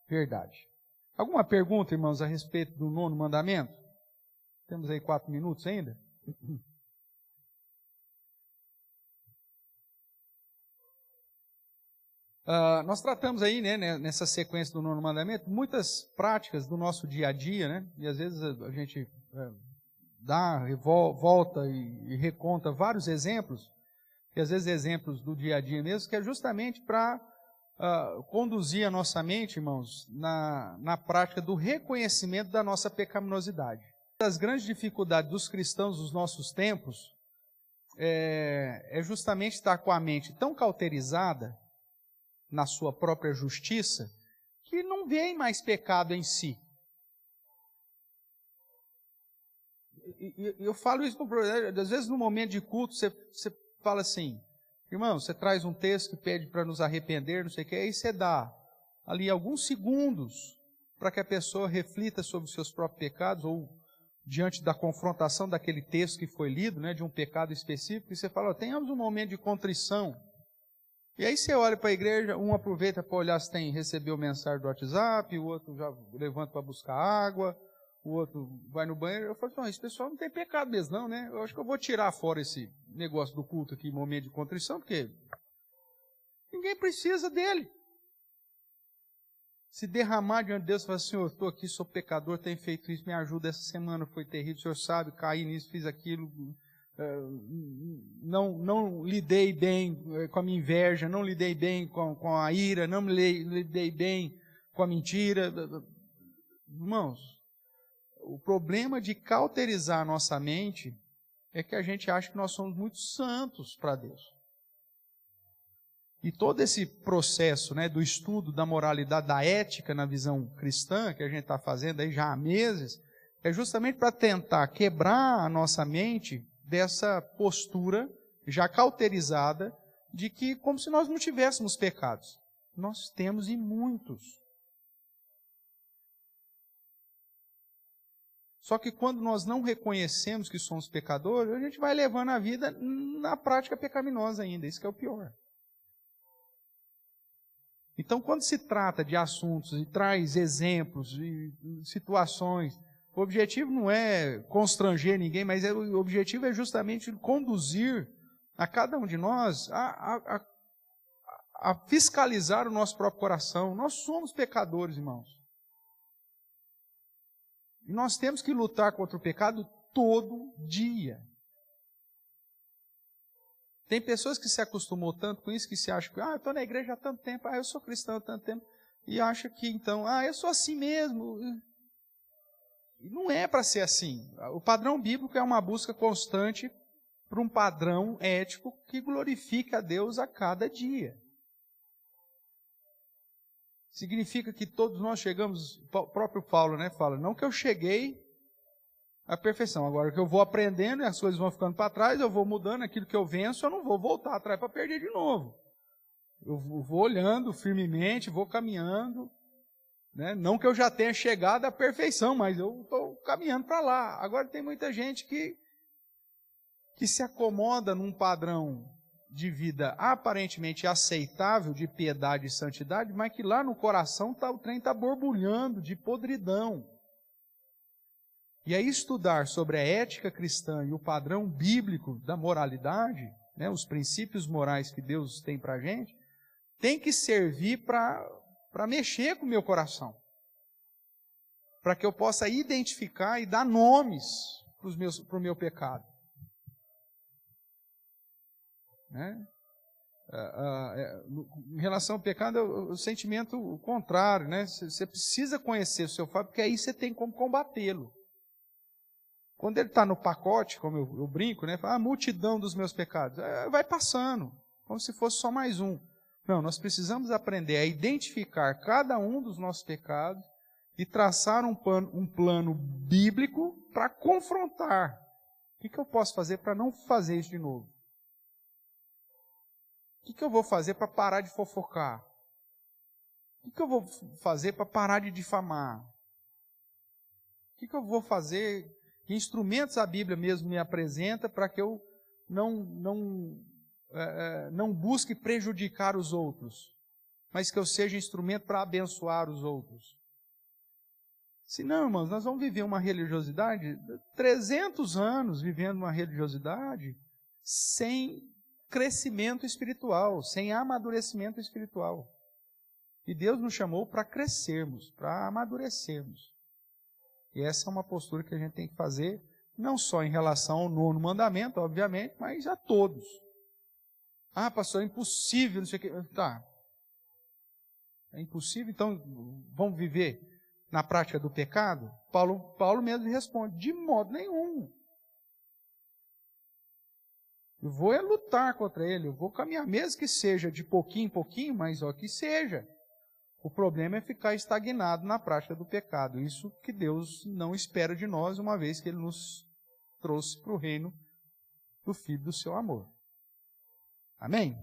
verdade. Alguma pergunta, irmãos, a respeito do 9º mandamento? Temos aí 4 minutos ainda? Nós tratamos aí, né, nessa sequência do 9º mandamento, muitas práticas do nosso dia a dia, né? E às vezes a gente volta e reconta vários exemplos, e às vezes exemplos do dia a dia mesmo, que é justamente para conduzir a nossa mente, irmãos, na prática do reconhecimento da nossa pecaminosidade. Uma das grandes dificuldades dos cristãos dos nossos tempos é justamente estar com a mente tão cauterizada na sua própria justiça, que não vê mais pecado em si. E eu falo isso, às vezes no momento de culto, você fala assim, irmão, você traz um texto que pede para nos arrepender, não sei o que, aí você dá ali alguns segundos para que a pessoa reflita sobre os seus próprios pecados, ou diante da confrontação daquele texto que foi lido, né, de um pecado específico, e você fala, tenhamos um momento de contrição. E aí você olha para a igreja, um aproveita para olhar se recebeu mensagem do WhatsApp, o outro já levanta para buscar água, o outro vai no banheiro. Eu falo, esse pessoal não tem pecado mesmo não, né? Eu acho que eu vou tirar fora esse negócio do culto aqui, momento de contrição, porque ninguém precisa dele. Se derramar diante de Deus e falar, Senhor, estou aqui, sou pecador, tenho feito isso, me ajuda, essa semana foi terrível, o Senhor sabe, caí nisso, fiz aquilo, não lidei bem com a minha inveja, não lidei bem com a ira, não lidei bem com a mentira. Irmãos, o problema de cauterizar a nossa mente é que a gente acha que nós somos muito santos para Deus. E todo esse processo, né, do estudo da moralidade, da ética na visão cristã, que a gente está fazendo aí já há meses, é justamente para tentar quebrar a nossa mente dessa postura já cauterizada de que, como se nós não tivéssemos pecados. Nós temos e muitos. Só que quando nós não reconhecemos que somos pecadores, a gente vai levando a vida na prática pecaminosa ainda. Isso que é o pior. Então, quando se trata de assuntos e traz exemplos e situações, o objetivo não é constranger ninguém, mas o objetivo é justamente conduzir a cada um de nós a fiscalizar o nosso próprio coração. Nós somos pecadores, irmãos. E nós temos que lutar contra o pecado todo dia. Tem pessoas que se acostumou tanto com isso, que se acham que, eu estou na igreja há tanto tempo, eu sou cristão há tanto tempo, e acha que então, eu sou assim mesmo. E não é para ser assim. O padrão bíblico é uma busca constante para um padrão ético que glorifique a Deus a cada dia. Significa que todos nós chegamos, o próprio Paulo, né, fala, não que eu cheguei à perfeição, agora que eu vou aprendendo e as coisas vão ficando para trás, eu vou mudando aquilo que eu venço, eu não vou voltar atrás para perder de novo. Eu vou olhando firmemente, vou caminhando, né? Não que eu já tenha chegado à perfeição, mas eu estou caminhando para lá. Agora tem muita gente que se acomoda num padrão de vida aparentemente aceitável, de piedade e santidade, mas que lá no coração o trem está borbulhando de podridão. E aí estudar sobre a ética cristã e o padrão bíblico da moralidade, né, os princípios morais que Deus tem para a gente, tem que servir para mexer com o meu coração. para que eu possa identificar e dar nomes para o meu pecado. Né? Em relação ao pecado, o sentimento contrário, né? Você precisa conhecer o seu falho, porque aí você tem como combatê-lo. Quando ele está no pacote, como eu brinco, né? A multidão dos meus pecados, vai passando, como se fosse só mais um. Não, nós precisamos aprender a identificar cada um dos nossos pecados e traçar um plano bíblico para confrontar. O que eu posso fazer para não fazer isso de novo? O que eu vou fazer para parar de fofocar? O que eu vou fazer para parar de difamar? O que eu vou fazer? Que instrumentos a Bíblia mesmo me apresenta para que eu não busque prejudicar os outros, mas que eu seja instrumento para abençoar os outros? Se não, irmãos, nós vamos viver uma religiosidade, 300 anos vivendo uma religiosidade sem crescimento espiritual, sem amadurecimento espiritual. E Deus nos chamou para crescermos, para amadurecermos. E essa é uma postura que a gente tem que fazer, não só em relação ao 9º mandamento, obviamente, mas a todos. Ah, pastor, é impossível, não sei o que. Tá. É impossível, então vamos viver na prática do pecado? Paulo mesmo responde, de modo nenhum. Eu vou lutar contra ele, eu vou caminhar, mesmo que seja de pouquinho em pouquinho, mas que seja. O problema é ficar estagnado na prática do pecado. Isso que Deus não espera de nós, uma vez que Ele nos trouxe para o reino do Filho do seu amor. Amém?